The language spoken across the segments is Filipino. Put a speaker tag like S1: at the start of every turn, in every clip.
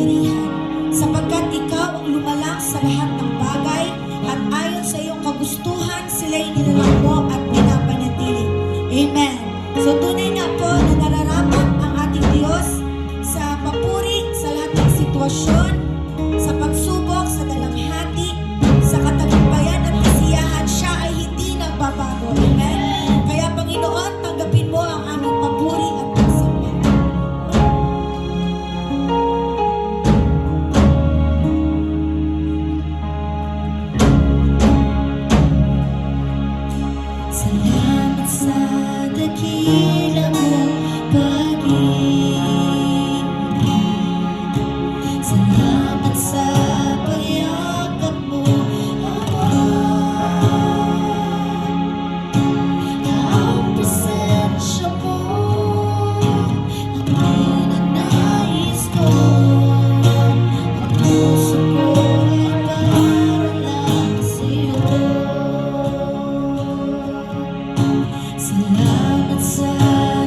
S1: kapangyarihan, sapagkat ikaw ang lumalang sa lahat ng bagay at ayon sa iyong kagustuhan sila'y nilalang mo at pinapanatili. Amen. So tunay nga po na nararapat ang ating Diyos sa papuri sa lahat ng sitwasyon, sa pagsubok, sa dalamhati, sa katagumpayan at kasiyahan. Siya ay hindi nagbabago. Amen. Kaya Panginoon, tanggapin mo ang aming papuri at pagsamba. Salamat sa dakila mo pag-ibig. Salamat sa payakap mo, Ama. Ang presensya mo ang ninanais ko. Ang puso ko ay para lang sa'yo. Salamat sa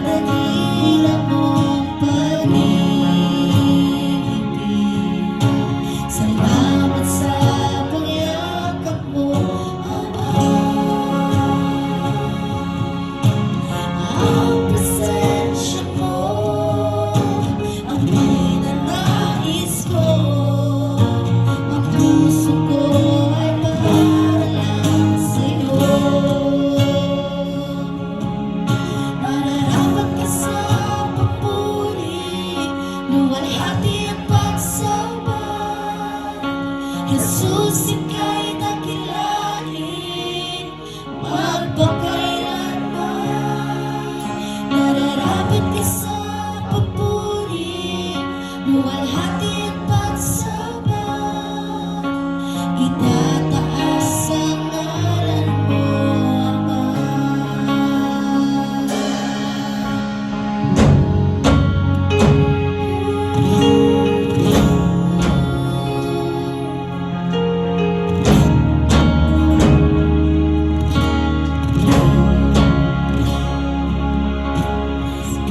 S1: dakila mong pag-ibig. Salamat sa pagyakap mo, Ama. Ang presensya mo ang ninanais ko. Ang puso ko ay para lang sa'yo. Nararapat ka sa papuri, luwalhati ang pagsamba. Jesus, ika'y dakilain, magpakailanman. Nararapat ka sa papuri, luwalhati ang pagsamba. Itataas ang ngalan mo, Ama.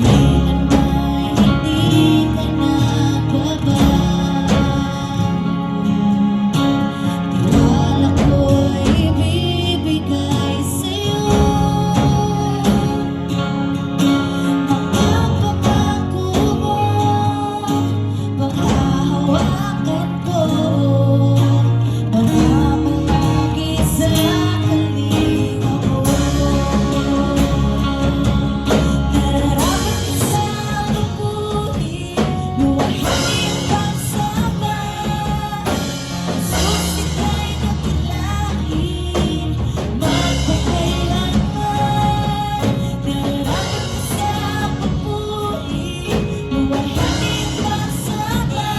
S1: Kailan ba'y hindi ka nagbabago? Tiwala ko'y ibibigay sa'yo. Ang pangako mo, paghahawakan ko. Pagmamalagi sa kalinga mo. Nararapat ka sa papuri, luwalhati ang pagsamba. Jesus, ika'y dakilain, magpakailanman. Nararapat ka sa papuri, luwalhati ang pagsamba.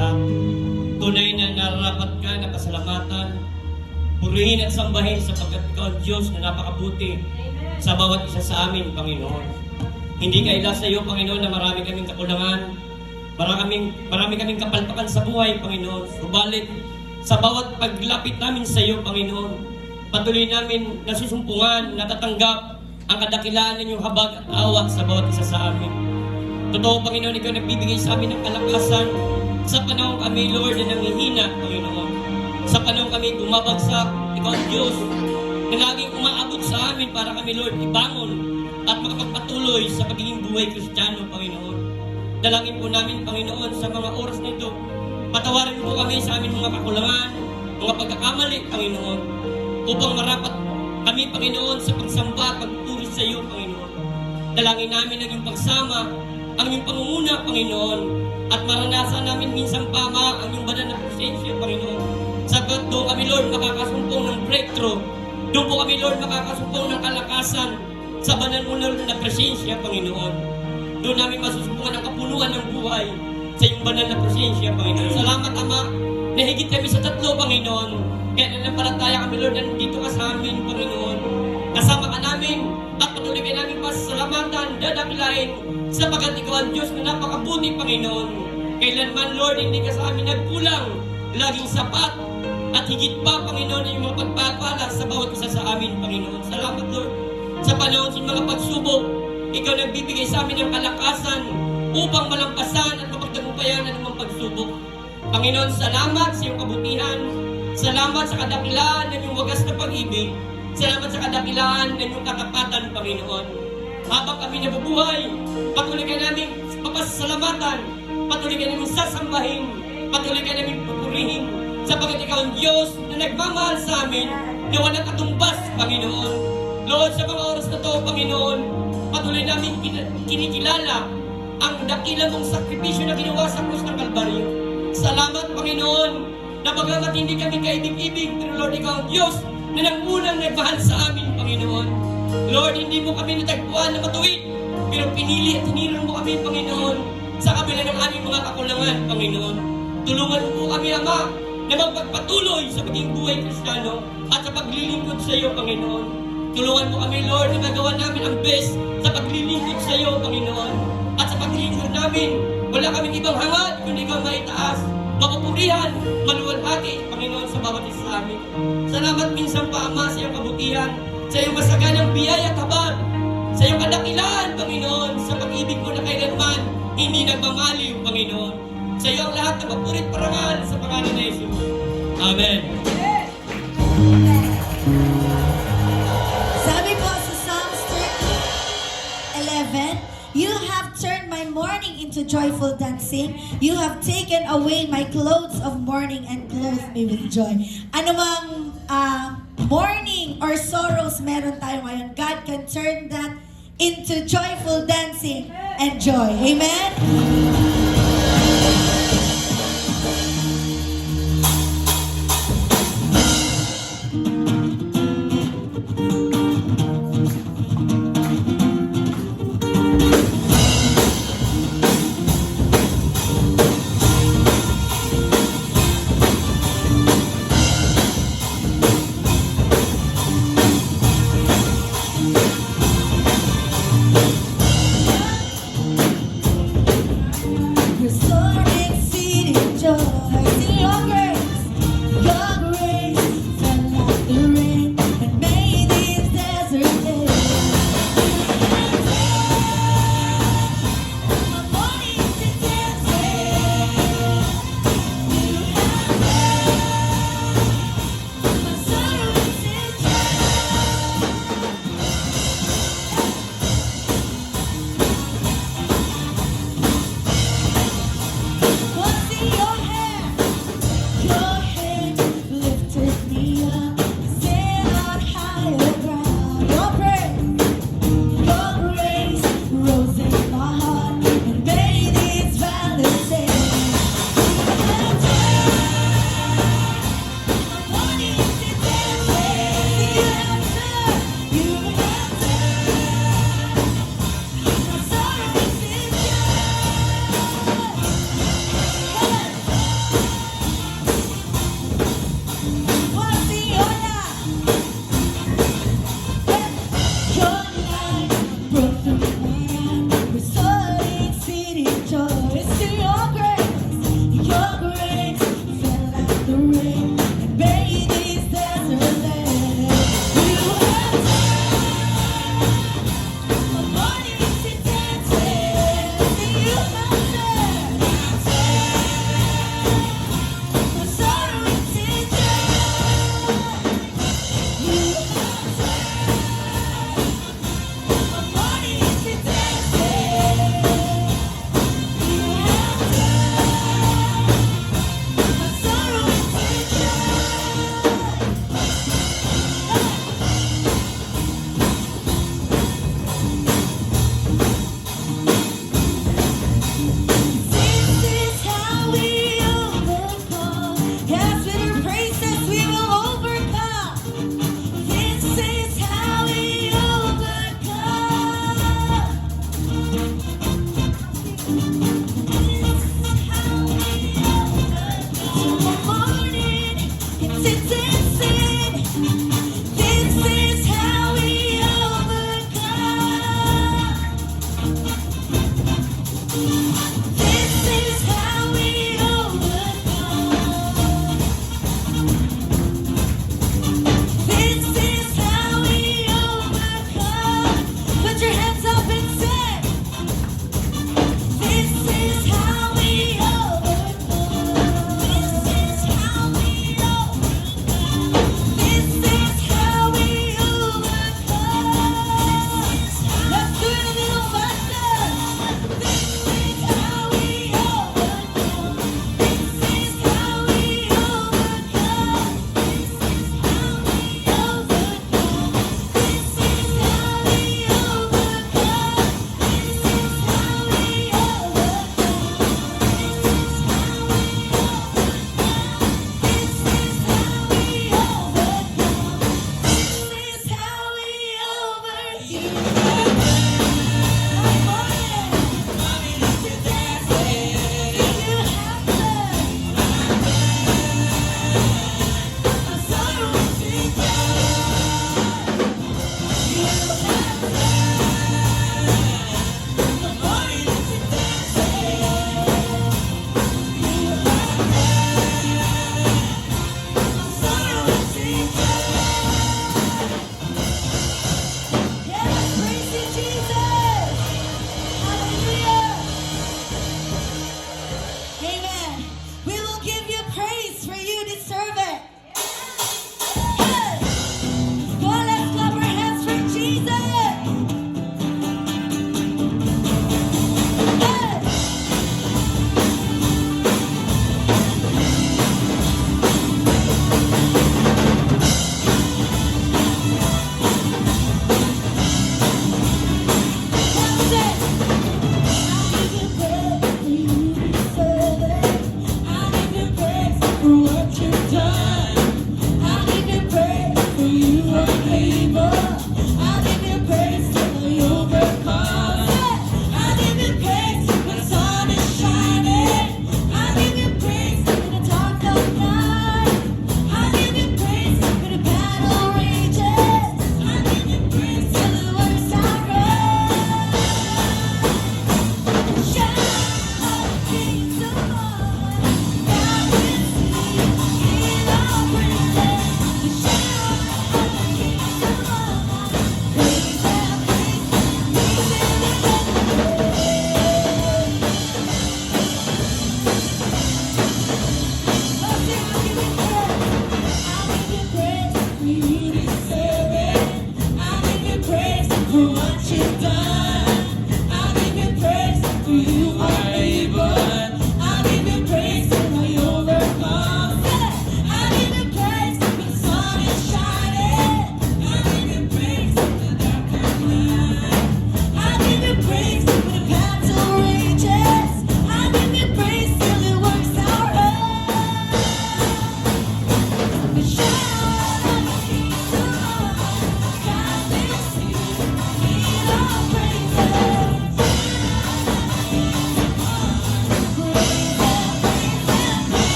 S2: lahat. Tunay na nararapat ka na pasalamatan, purihin at sambahin sapagkat ikaw ang Diyos na napakabuti sa bawat isa sa amin, Panginoon. Hindi kaila sa iyo, Panginoon, na marami kaming kakulangan, marami kaming kapalpakan sa buhay, Panginoon. Subalit, sa bawat paglapit namin sa iyo, Panginoon, patuloy namin nasusumpungan, natatanggap ang kadakilaan ninyong habag at awa sa bawat isa sa amin. Totoo, Panginoon, ikaw nagbibigay sa amin ng kalakasan sa panahon kami, Lord, na nanghihina, Panginoon. Sa panahon kami bumabagsak, ikaw ang Diyos na laging umaabot sa amin para kami, Lord, ibangon at makapagpatuloy sa pagiging buhay Kristiyano, Panginoon. Dalangin po namin, Panginoon, sa mga oras na ito, patawarin po kami sa aming mga kakulangan, mga pagkakamali, Panginoon, upang marapat kami, Panginoon, sa pagsamba at pagpuri sa iyo, Panginoon. Dalangin namin ang iyong pagsama, ang iyong pangunguna, Panginoon, at maranasan namin minsan pa ang iyong banal na presensya, Panginoon. Sapat doon kami, Lord, makakasumpong ng breakthrough. Doon po kami, Lord, makakasumpong ng kalakasan sa banal mo na presensya, Panginoon. Doon namin masusumpungan ang kapunuan ng buhay sa iyong banal na presensya, Panginoon. Salamat, Ama, na higit kami sa tatlo, Panginoon. Kaya nanampalataya kami, Lord, na nandito ka sa amin, Panginoon. Kasama ka namin at patuloy ka namin pasalamatan, dadakilain sapagkat ikaw ang Diyos na napakabuti, Panginoon. Kailanman, Lord, hindi ka sa amin nagkulang, laging sapat at higit pa, Panginoon, yung mga pagpapala sa bawat isa sa amin, Panginoon. Salamat, Lord, sa panahon sa mga pagsubok. Ikaw nagbibigay sa amin ng kalakasan upang malampasan at mapagtagumpayan ang mga pagsubok. Panginoon, salamat sa iyong kabutihan. Salamat sa kadakilaan ng iyong wagas na pag-ibig. Salamat sa kadakilaan ng iyong katapatan, Panginoon. Habang kami nabubuhay, patuloy ka namin papasalamatan, patuloy ka namin sasambahin, patuloy ka namin pupurihin, sapagkat ikaw ang Diyos na nagmamahal sa amin, na walang katumbas, Panginoon. Lord, sa mga oras na to, Panginoon, patuloy namin kinikilala ang dakilang mong sakripisyo na ginawa sa krus ng Kalbaryo. Salamat, Panginoon, na bagamat hindi kami kaibig-ibig, pero Lord, ikaw ang Diyos na nangunang nagmahal sa amin, Panginoon. Lord, hindi mo kami natagpuan na matuwid, pero pinili at hinirang mo kami, Panginoon, sa kabila ng aming mga kakulangan, Panginoon. Tulungan mo po kami, Ama, na magpagpatuloy sa pagiging buhay Kristiyano at sa paglilingkod sa iyo, Panginoon. Tulungan mo kami, Lord, na magawa namin ang best sa paglilingkod sa iyo, Panginoon. At sa paglilingkod namin, wala kaming ibang hangad kundi ikaw maitaas, mapupurihan, maluwalhati, Panginoon, sa bawat isa sa amin. Salamat minsan pa, Ama, sa iyong kabutihan, sa iyong masaganang biyaya at habag, sa iyong kadakilaan, Panginoon, sa pag-ibig mo na kailanman hindi nagmamaliw, Panginoon. Sa iyo ang lahat na papurit parangal sa pangalan ni Jesus. Amen.
S1: Sabi po sa Psalms 11, you have turned my mourning into joyful dancing. You have taken away my clothes of mourning and clothed me with joy. Ano mang mourning or sorrows meron tayo ngayon, God can turn that into joyful dancing and joy. Amen? What's in your hand?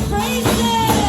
S1: Praise Him.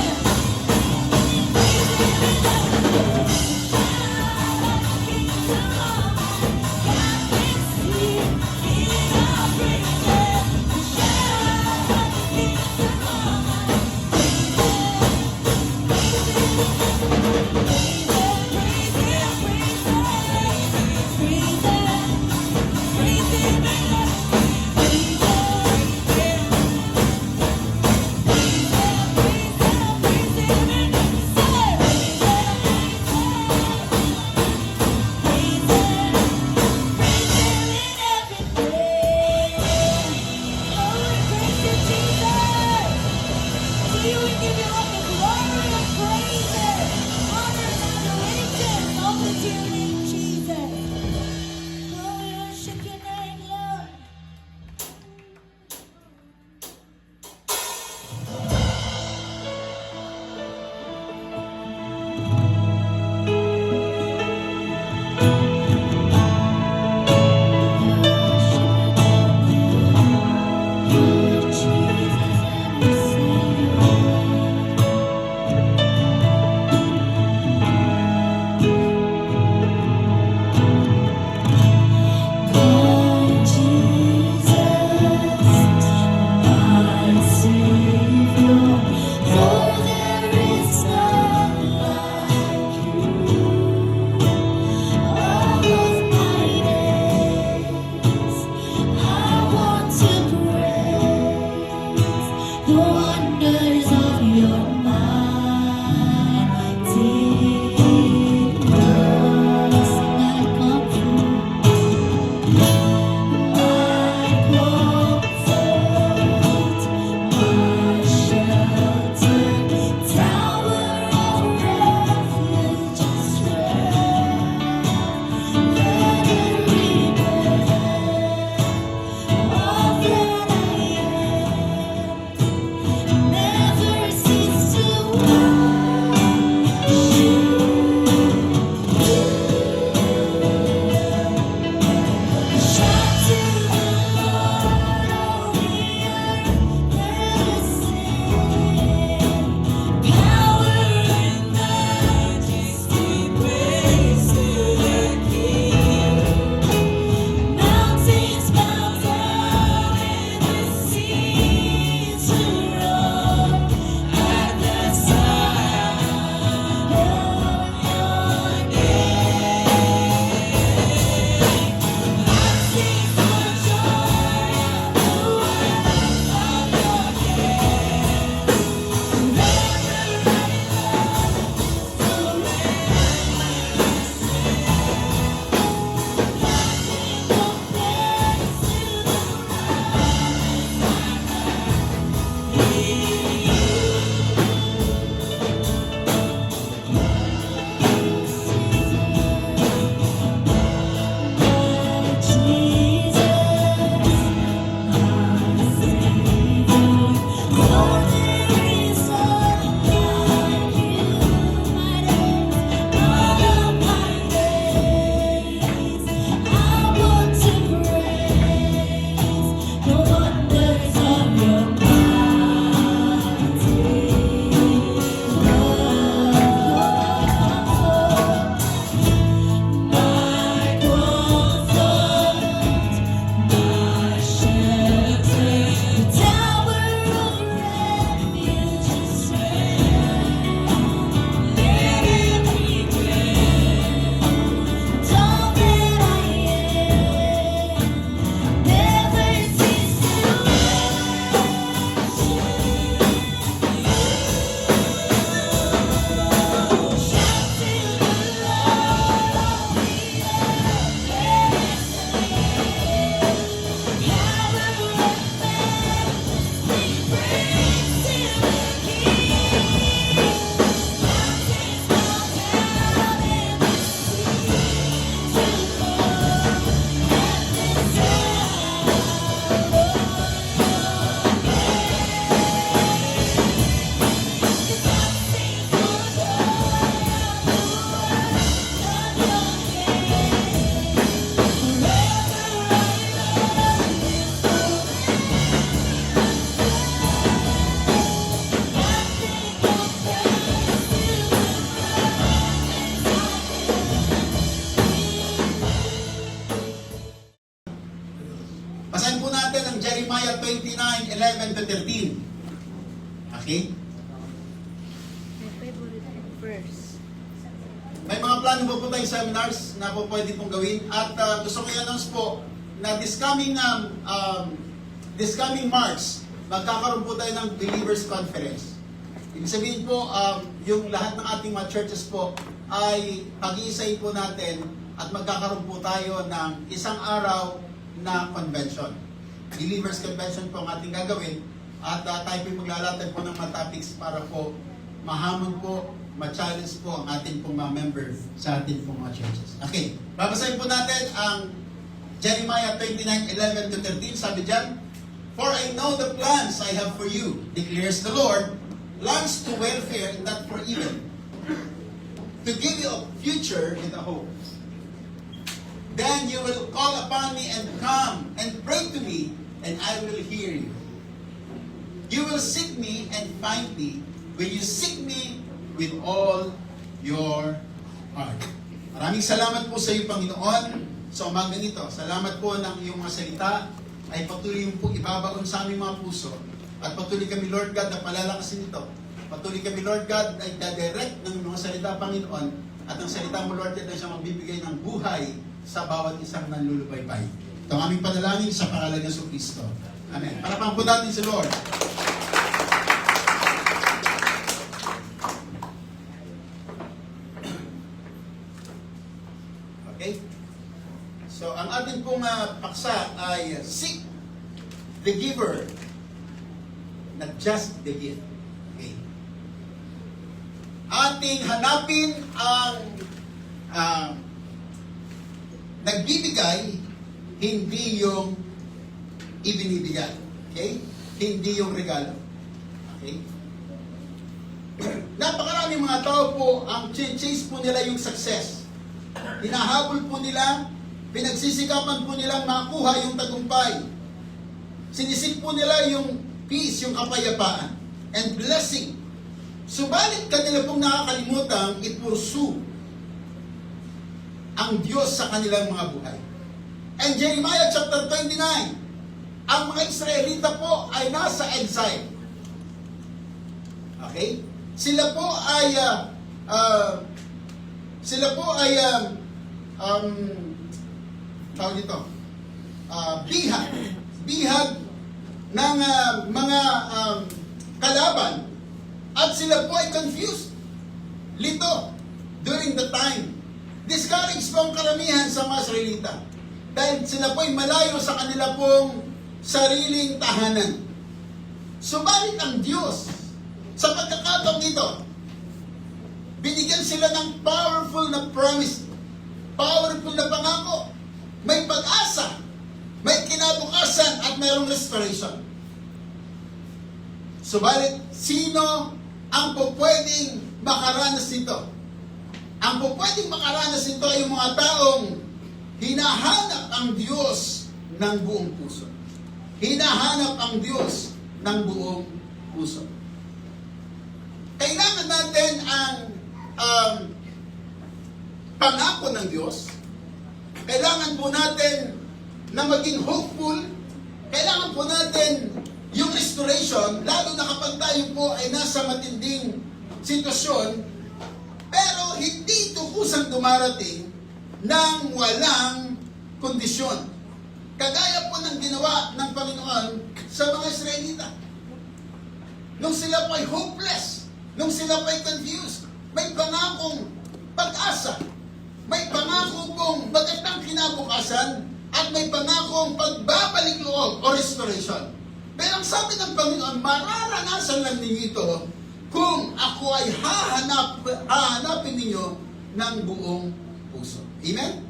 S3: Basahin po natin ang Jeremiah 29:11-13. Okay?
S4: My favorite verse.
S3: May mga plano po tayong seminars na po pwede pong gawin. At gusto ko i-announce po na this coming March, magkakaroon po tayo ng Believers Conference. Ibig sabihin po, yung lahat ng ating mga churches po ay pag-iisahin po natin at magkakaroon po tayo ng isang araw na convention. Believers Convention po ang ating gagawin at tayo po maglalatag po ng mga topics para po mahamon po, ma-challenge po ang ating pong mga member sa ating pong mga churches. Okay, babasahin po natin ang Jeremiah 29:11-13. Sabi dyan, "For I know the plans I have for you, declares the Lord, plans to welfare and not for evil, to give you a future and a hope. Then you will call upon me and come and pray to me, and I will hear you. You will seek me and find me when you seek me with all your heart." Maraming salamat po sa iyo, Panginoon, sa umaga nito. Salamat po ng iyong mga salita ay patuloy po ibabaon sa aming mga puso. At patuloy kami, Lord God, na palalakasin ito. Patuloy kami, Lord God, ay dadirect ng mga salita, Panginoon. At ang salita mo, Lord God, ay siyang magbibigay ng buhay sa bawat isang nanlulubaybay. Ito ang aming panalangin sa pangalan ng Kristo. Amen. Palakpakan po natin si Lord. Okay? So, ang ating pong paksa ay seek the giver, not just the gift. Okay? Ating hanapin ang nagbibigay, hindi yung ibinibigay. Okay? Hindi yung regalo. Okay? Napakaraming mga tao po, ang chase po nila yung success. Hinahabol po nila, pinagsisikapan po nilang makuha yung tagumpay. Sinisik po nila yung peace, yung kapayapaan, and blessing. Subalit kanila pong nakakalimutang i-pursue ang Diyos sa kanilang mga buhay. And Jeremiah chapter 29, ang mga Israelita po ay nasa exile. Okay? Sila po ay tawag dito, bihag ng mga kalaban, at sila po ay confused, lito, during the time. Discouraged po ang karamihan sa mga Israelita dahil sila po ay malayo sa kanila pong sariling tahanan. Subalit ang Diyos, sa pagkakataong ito, binigyan sila ng powerful na promise, powerful na pangako. May pag-asa, may kinabukasan, at mayroong restoration. Subalit, sino ang pupwedeng makaranas nito? Ang pupwedeng makaranas nito ay yung mga taong hinahanap ang Diyos ng buong puso. Hinahanap ang Diyos ng buong puso. Kailangan natin ang pangako ng Diyos. Kailangan po natin na maging hopeful. Kailangan po natin yung restoration, lalo na kapag tayo po ay nasa matinding sitwasyon, pero hindi ito kusang dumarating ng walang kondisyon. Kagaya po ng ginawa ng Panginoon sa mga Israelita. Nung sila po ay hopeless, nung sila po ay confused, may pangakong pag-asa, may pangako pong magandang kinabukasan, at may pangakong pagbabalik loob o restoration. Pero ang sabi ng Panginoon, mararanasan lang ninyo ito kung ako ay hahanapin ninyo ng buong puso. Amen?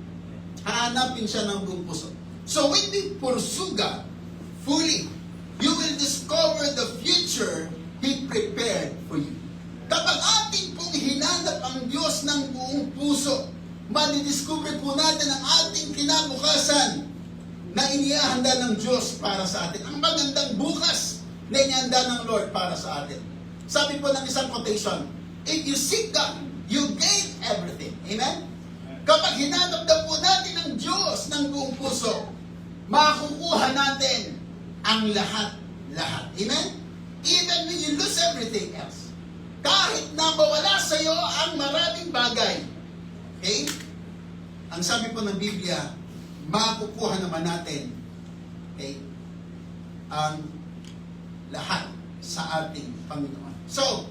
S3: Hahanapin siya ng buong puso. So when we pursue God fully, you will discover the future He prepared for you. Kapag ating pong hinanap ang Diyos ng buong puso, madidiscover po natin ang ating kinabukasan na inihahanda ng Diyos para sa atin. Ang magandang bukas na inihanda ng Lord para sa atin. Sabi po ng isang quotation, if you seek God, you gain everything. Amen? Kapag hinanap na po natin ang Diyos ng buong puso, makukuha natin ang lahat-lahat. Amen? Even when you lose everything else. Kahit na mawala sa iyo ang maraming bagay. Okay? Ang sabi po ng Biblia, makukuha naman natin, okay, ang lahat sa ating Panginoon. So,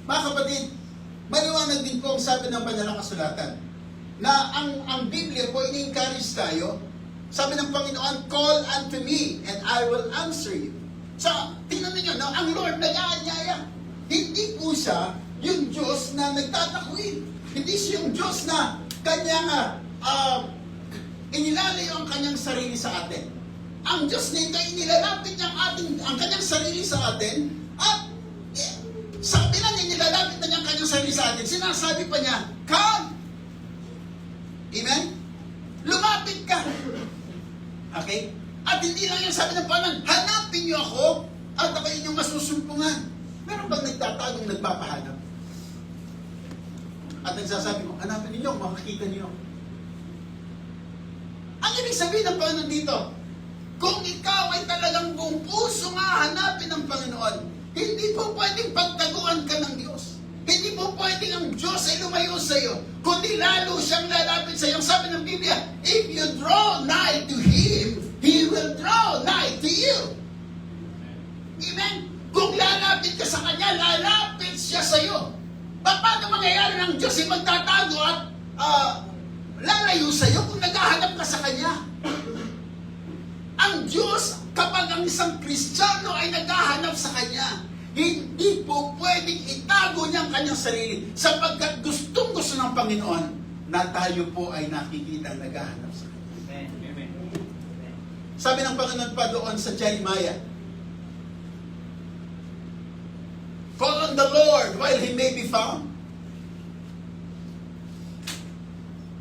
S3: mga kapatid, maliwanag din po ang sabi ng Banalang Kasulatan na ang Biblia po ini-encourage tayo. Sabi ng Panginoon, call unto me and I will answer you. So, tingnan niyo, no? Ang Lord nag-aanyaya. Hindi po siya yung Diyos na nagtatakwil. Hindi siya yung Diyos na kanyang inilalayo ang kanyang sarili sa atin. Ang Diyos nito inilalapit niya ang kanyang sarili sa atin at sabi na niya nilalapit na niya ang kanyang sarili sa atin. Sinasabi pa niya, come! Amen? Lumapit ka! Okay? At hindi lang yan sabi ng Panginoon, hanapin niyo ako at ako inyong masusumpungan. Meron bang nagtatagong nagpapahanap? At nagsasabi mo, hanapin niyo, makikita niyo. Ang ibig sabihin ng Panginoon dito, kung ikaw ay talagang buong puso nga hanapin ng Panginoon, hindi po pwedeng pagtaguan ka ng Diyos. Hindi po pwedeng ang Diyos ay lumayo sa iyo, kundi lalo siyang lalapit sa iyo. Sabi ng Biblia, if you draw nigh to Him, He will draw nigh to you. Amen? Kung lalapit ka sa Kanya, lalapit siya sa iyo. Paano mangyayari ng Diyos ay magtatago at lalayo sa iyo kung naghahanap ka sa Kanya? Ang Diyos, kapag ang isang Kristiyano ay naghahanap sa Kanya, hindi po pwedeng itago niya ang kanyang sarili sapagkat gustong-gusto ng Panginoon na tayo po ay nakikita naghahanap sa Kanya. Sabi ng Panginoon pa doon sa Jeremiah, call on the Lord while He may be found.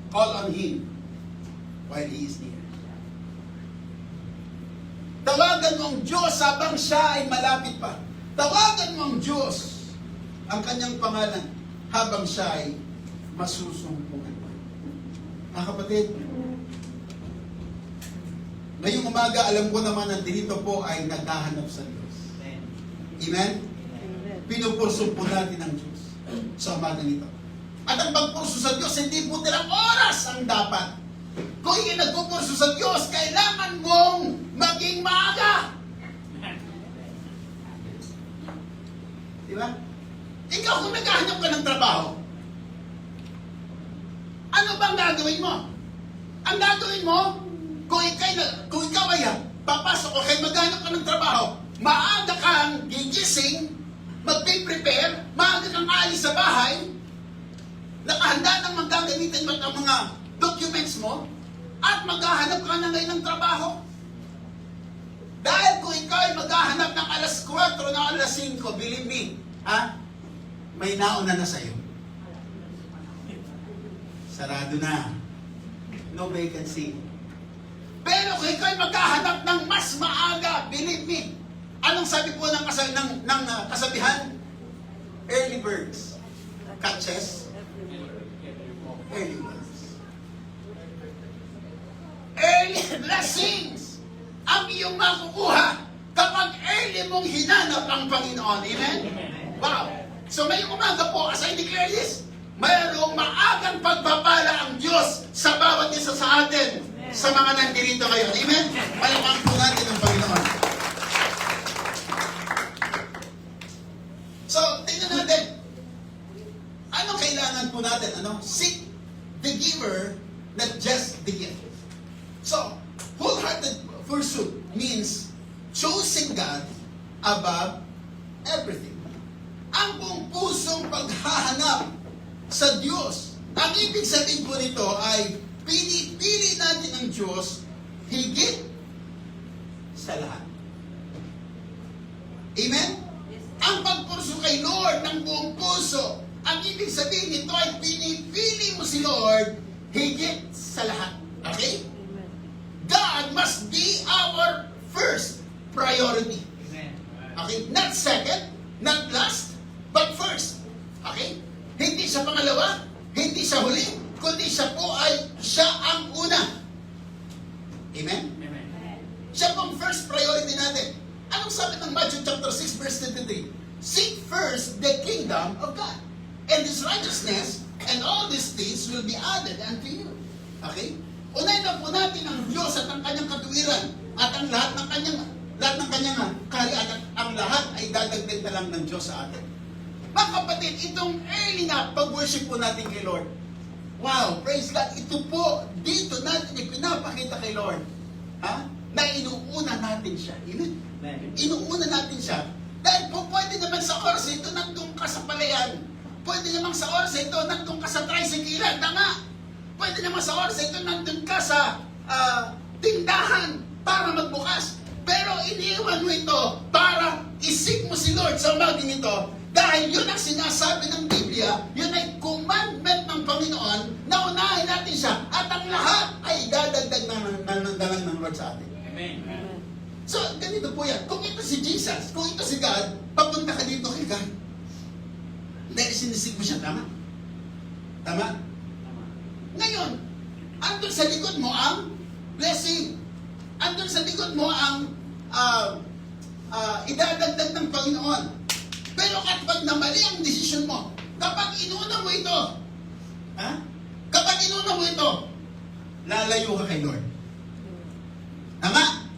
S3: Call on Him while He is near. Tawagan mo ang Diyos habang siya ay malapit pa. Tawagan mo ang Diyos, ang kanyang pangalan, habang siya ay masusumpungan pa. Mga kapatid, ngayong umaga, alam ko naman na dito po ay naghahanap sa Diyos. Amen? Pinupurso po natin ang Diyos sa umaga nito. At ang pagpurso sa Diyos, hindi po nilang oras ang dapat. Kung hindi nagpupurso sa Diyos, kailangan mong maging maaga. Di ba? Ikaw kung naghahanap ka ng trabaho, ano bang gagawin mo? Ang gagawin mo, kung ikaw ay papasok o kayo maghanap ka ng trabaho, maaga kang gigising, magpe-prepare, maaga kang alis sa bahay, nakahanda ng magagamitin mo ang mga documents mo, at maghahanap ka na ngayon ng trabaho. Dahil kung ikaw ay maghahanap ng alas 4 na alas 5, believe me, may nauna na sa'yo. Sarado na. No vacancy. Pero kung ikaw ay maghahanap ng mas maaga, believe me, anong sabi po ng kasabihan? Early birds catches early birds. Early blessings ang iyong makukuha kapag early mong hinanap ang Panginoon. Amen? Wow! So ngayong umaga po, as I declare this, mayroong maagang pagpapala ang Diyos sa bawat isa sa atin, sa mga nandirito ngayon. Amen? Palakpakan po natin ang Panginoon. So, tingnan natin. Anong kailangan po natin? Seek the giver, not just the gift. So, wholehearted pursuit means choosing God above everything. Ang buong pusong paghahanap sa Diyos. Ang ibig sabihin po nito ay pinipili natin ang Diyos higit sa lahat. Amen? Ang pagpurso kay Lord ng buong puso, ang ibig sabihin nito ay pinipili mo si Lord higit sa lahat. Okay? God must be our first priority. Okay? Not second, not last, but first. Okay? Hindi siya pangalawa, hindi siya huli, kundi siya po ay siya ang una. Amen? Siya pong first priority natin. Anong sabi ng Matthew chapter 6 verse 23? Seek first the kingdom of God and His righteousness, and all these things will be added unto you. Okay? Unahin na po natin ang Diyos at ang kanyang katuwiran at ang lahat ng kanyang kaharian at ang lahat ay dadagdag na lang ng Diyos sa atin. Mga kapatid, itong early na pag-worship po natin kay Lord. Wow, praise God. Ito po, dito natin ipinapakita kay Lord. Ha? Na inuuna natin siya. Inuuna natin siya. Dahil po pwede naman sa oras ito, nandun ka sa palayan. Pwede naman sa oras ito, nandun ka sa tricycle. Tama. Pwede naman sa oras ito, nandun ka sa tindahan para magbukas. Pero iniiwan mo ito para isik mo si Lord sa umagang ito. Dahil yun ang sinasabi ng Biblia, yun ay commandment ng Panginoon na unahin natin siya at ang lahat ay dadagdag ng Lord sa atin.
S2: Amen.
S3: So, ganito po yan. Kung ito si Jesus, kung ito si God, papunta ka dito kay God. Dahil sinisig mo siya, tama? Tama? Ngayon, andun sa likod mo ang blessing. Andun sa likod mo ang idadagdag ng Panginoon. Pero kapag namali ang desisyon mo, kapag inuna mo ito, kapag inuna mo ito, lalayo ka kay Lord. Tama?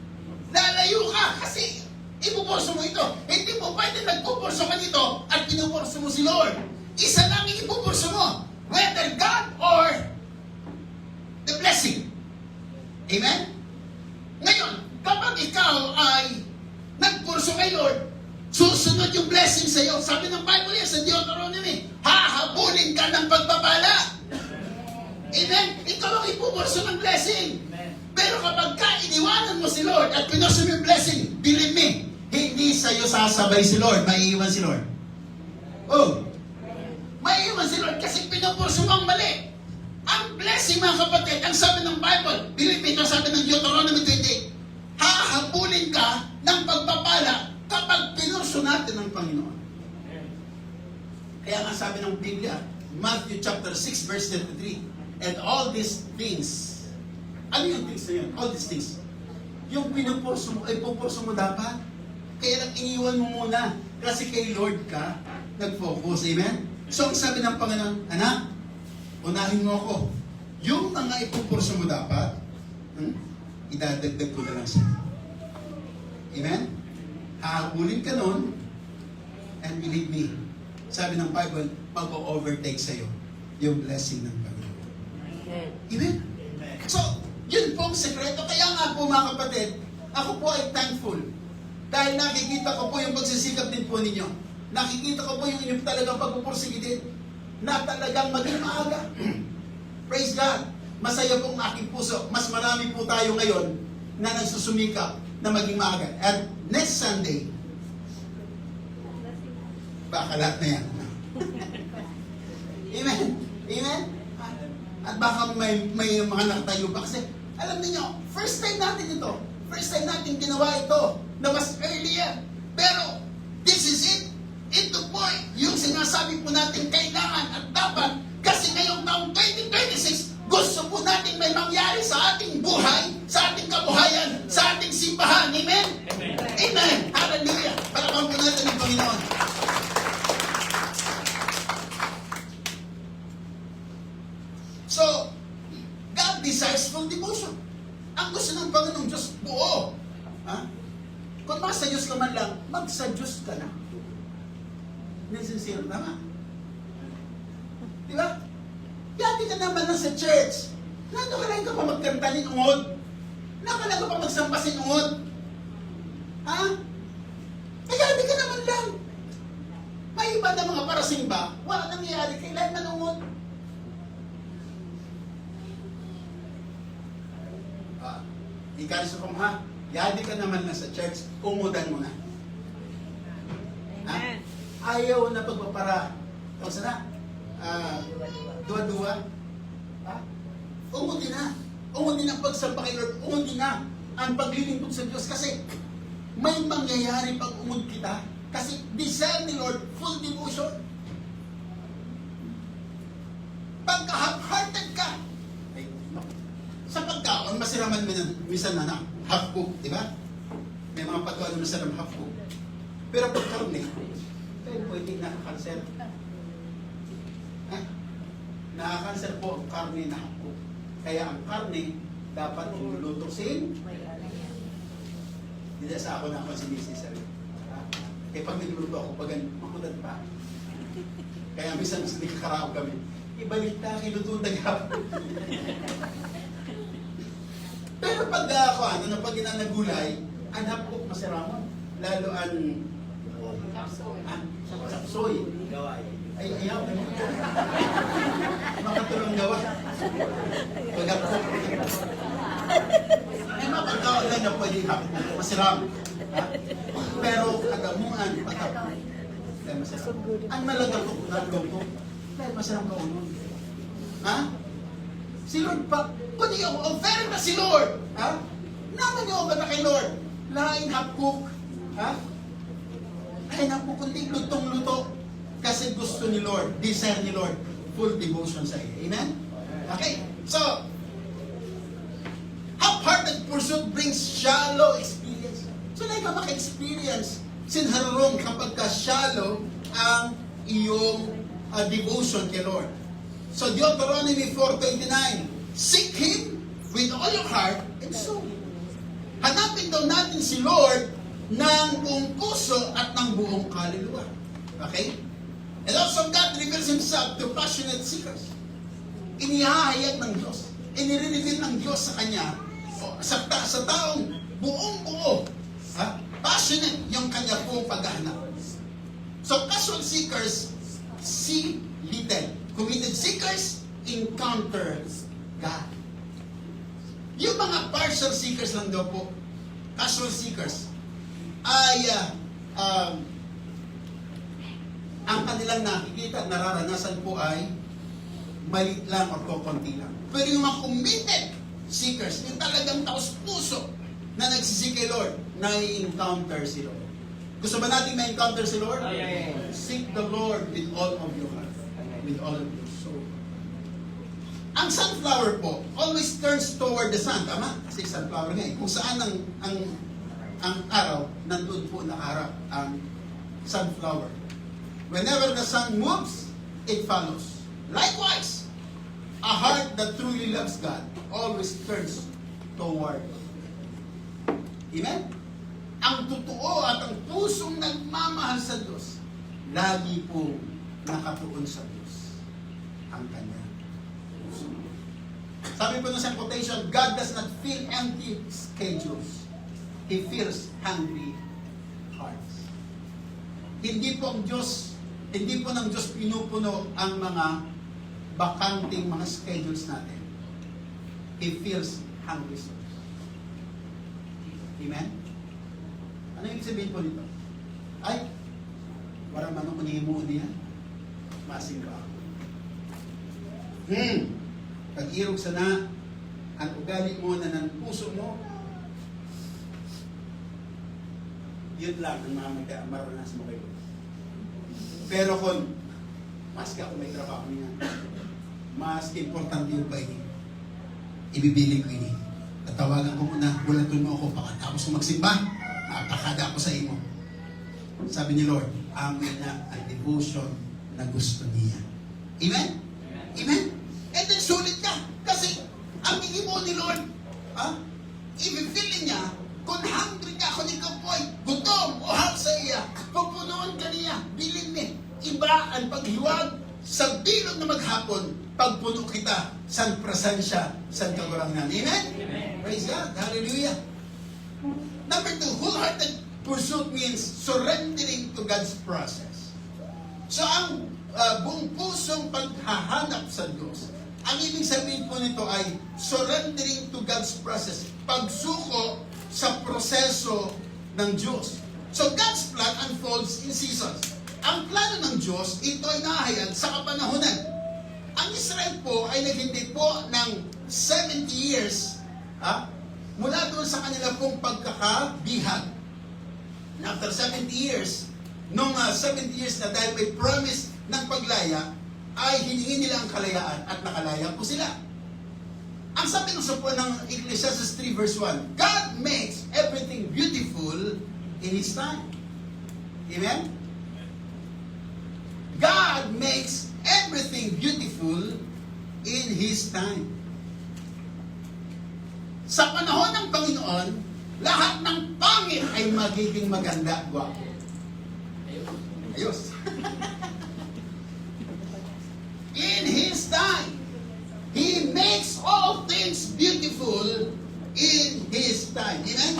S3: Lalayo ka kasi ipupurso mo ito. Hindi mo pwede nagpupurso ka dito at pinupurso mo si Lord. Isa lang yung ipupurso mo. Whether God or the blessing. Amen? Ngayon, kapag ikaw ay nagpurso kay Lord, susunod yung blessing sa iyo. Sabi ng Bible yan sa Deuteronomy, hahabulin ka ng pagpapala. Amen? Ikaw ang ipupurso ng blessing. Pero kapag iniwanan mo si Lord at pinurso mo yung blessing, believe me, hindi sa iyo sasabay si Lord, maiiwan si Lord. Oh, maiiwan si Lord kasi pinupurso mo ang mali. Ang blessing, mga kapatid, ang sabi ng Bible, believe me, ito sabi ng Deuteronomy 28, hahabulin ka ng pagpapala kapag pinurso natin ng Panginoon. Kaya nga sabi ng Biblia, Matthew chapter 6 verse 33, and all these things, ano yung things na yun? All these things. Yung pinupurso mo, ay pupurso mo dapat. Kaya lang iniwan mo muna. Kasi kay Lord ka, nag-focus. Amen? So ang sabi ng Panginoon, anak, unahin mo ako. Yung mga ipupurso mo dapat, idadagdag ko na lang siya. Amen? Hahabulin ka nun, and believe me, sabi ng Bible, mag-overtake sa'yo yung blessing ng Panginoon. Amen? So, yun po ang sekreto. Kaya nga po mga kapatid, ako po ay thankful. Dahil nakikita ko po yung pagsisikap din po ninyo. Nakikita ko po yung inyong talagang pagpupursige din. Na talagang maging maaga. Praise God. Masaya po ang aking puso. Mas marami po tayo ngayon na nagsusumikap na maging maaga. At next Sunday, baka lahat na yan. Amen? Amen? At baka may mga nakatayo pa. Kasi alam niyo, first time natin ito. First time natin ginawa ito na mas earlier. Pero this is it. Ito po yung sinasabi po natin kailangan at dapat. Kasi ngayong taong 2026, gusto po natin may mangyari sa ating buhay, sa ating kabuhayan, sa ating simbahan. Amen?
S2: Amen.
S3: Amen. Hallelujah. Palakpan po natin ang Panginoon. So, God desires full devotion. Ang gusto ng Panginoong Diyos, buo. Ha? Kung sa Diyos ka man lang, magsa Diyos ka na. Hindi sincere, tama? Di ba? Dati ka naman lang sa church. Nakakalain ka pa magkanta ng ungod. Nakakalain ka pa magsambasin ungod. Ha? Kaya di ka naman lang. May iba na mga parasimba, wala nangyayari, kailan manungod. Ikaw sa kong ha, yadi ka naman na sa church, umudan mo na. Ha? Ayaw na pagpapara. Kung sana, dua-dua. Ha? Umudin na. Umudin ang pagsamba kay Lord. Umudin na ang paglilingkod sa Diyos. Kasi may mangyayari pag umud kita. Kasi desire ni Lord, full devotion. Pagka half-hearted ka, sa pagkaon, masiraman minsan na half cook, di ba? May mga patuan na masarap half cook. Pero pag karne, pwede nakakansel. Nakakansel po ang karne na half cook. Kaya ang karne, dapat iluluto sin. Hindi sa ako na ako sinisisa rin. Kaya pag niluluto ako, pag makulat pa. Kaya minsan hindi kakaraw kami. Ibalik na, kinutudag ako. Pero pag ako, pag inanagulay, ang hapok masarap. Lalo ang sapsoy. Ay, ayaw. Makatulong gawa. Pag hapok. May mga pagkaon lang na pwede hapok. Masarap. Pero kagamuan, pag hapok. Kaya masarap. Ang malagang ko na luto. Kaya masarap ka unon. Ha? Si Lord pa, kundi yung offer na si Lord. Ha? Naman yung offer na kay Lord. Lain hapok. Ha? Lain hapok, kundi lutong-luto. Kasi gusto ni Lord, desire ni Lord, full devotion sa iyo. Amen? Okay? So, half-hearted pursuit brings shallow experience. So, like ka maka-experience sinharong kapag ka-shallow ang iyong devotion kay Lord. So, Deuteronomy 4:29, seek Him with all your heart and soul. Hanapin daw natin si Lord ng buong puso at ng buong kaluluwa. Okay? And also, God reveals Himself to passionate seekers. Inihahayag ng Diyos. Inire-reveal ng Diyos sa Kanya, sa taong buong-buo. Passionate yung Kanya pong paghahanap. So, casual seekers see little. Committed seekers encounter God. Yung mga partial seekers lang daw po, casual seekers, ay ang kanilang nakikita at nararanasan po ay maliit lang o konti lang. Pero yung mga committed seekers, yung talagang taos-puso na nagsisik kay Lord, na-encounter si Lord. Gusto ba natin ma-encounter si Lord? Seek the Lord with all of your heart, with all of your soul. Ang sunflower po always turns toward the sun, tama? Kasi sunflower nga, kung saan ang araw, nandun po nakaharap ang sunflower. Whenever the sun moves, it follows. Likewise, a heart that truly loves God always turns toward God. Amen? Ang totoo at ang pusong nagmamahal sa Diyos, lagi pong nakatuon sa Diyos ang kanyang puso. Sabi po sa quotation, God does not fill empty schedules. He fills hungry hearts. Hindi po ng Diyos pinupuno ang mga bakanting mga schedules natin. He fills hungry souls. Amen? Ano yung sabihin po nito? Ay, wala man ako nihimuon niya. Masing ba ako? Pag-irog sana, ang ugali mo na ng puso mo, yun lang ang mga maranasan mo kayo. Pero kung mas ka kung may trabaho niya, mas importante yung ba ini, ibibili ko ini. At tawagan ko muna, bulaton mo ako, pagkatapos ko magsimba, napakada ako sa imo. Sabi ni Lord, amin na ang devotion na gusto niya. Amen? Amen? And then sulit ka. Kasi ang igimo ni Lord, i-feel niya, kung hungry ka, kung ikaw po ay gutom o hal sa iya, pupunoon ka niya, bilin me, iba ang paghiwag sa bilog na maghapon, pagpuno kita sa presensya sa kagurangan. Amen? Praise God. Hallelujah. Number 2, wholehearted pursuit means surrendering to God's process. So ang buong pusong paghahanap sa Diyos, ang ibig sabihin po nito ay surrendering to God's process. Pagsuko sa proseso ng Diyos. So God's plan unfolds in seasons. Ang plano ng Diyos, ito ay nahayag sa kapanahunan. Ang Israel po ay naghintay po ng 70 years mula doon sa kanila pong pagkakabihag. And after 70 years, nung 70 years na dahil may promise ng paglaya, ay hiningi nila ang kalayaan at nakalaya po sila. Ang sabi ng Ecclesiastes 3 verse 1, God makes everything beautiful in His time. Amen? God makes everything beautiful in His time. Sa panahon ng Panginoon, lahat ng pangit ay magiging maganda, gwapo. Ayos. In His time, He makes all things beautiful in His time. Amen?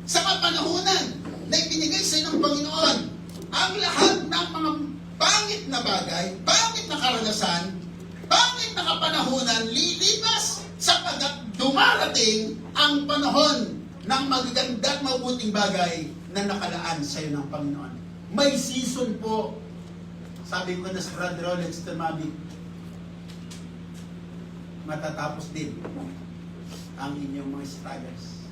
S3: Sa kapanahunan na ibinigay sa ng Panginoon, ang lahat ng mga pangit na bagay, pangit na karanasan, pangit na kapanahunan, lilipas sapagkat dumarating ang panahon ng magaganda at mabuting bagay na nakalaan sa iyo ng Panginoon. May season po. Sabi ko na sa Brother Rolex Tamabi, matatapos din ang inyong mga struggles.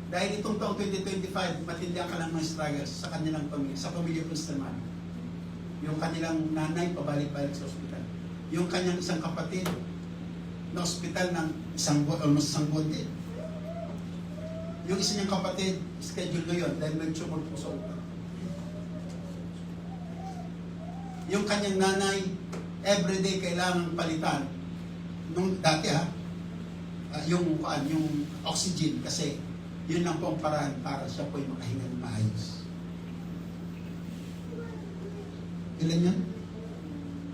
S3: Dahil itong taong 2025, matindihan ka ng mga struggles sa kanilang pamilya, sa pamilya Kristaman. Yung kanilang nanay, pabalik-balik sa ospital. Yung kanyang isang kapatid, na ospital ng almost isang buwan din. Yung isa niyang kapatid, schedule ngayon dahil may tumor po sa utak. Yung kanyang nanay, everyday kailangan palitan. Nung dati yung oxygen kasi yun lang po ang paraan para siya po yung makahinga ng maayos. Ilan yan?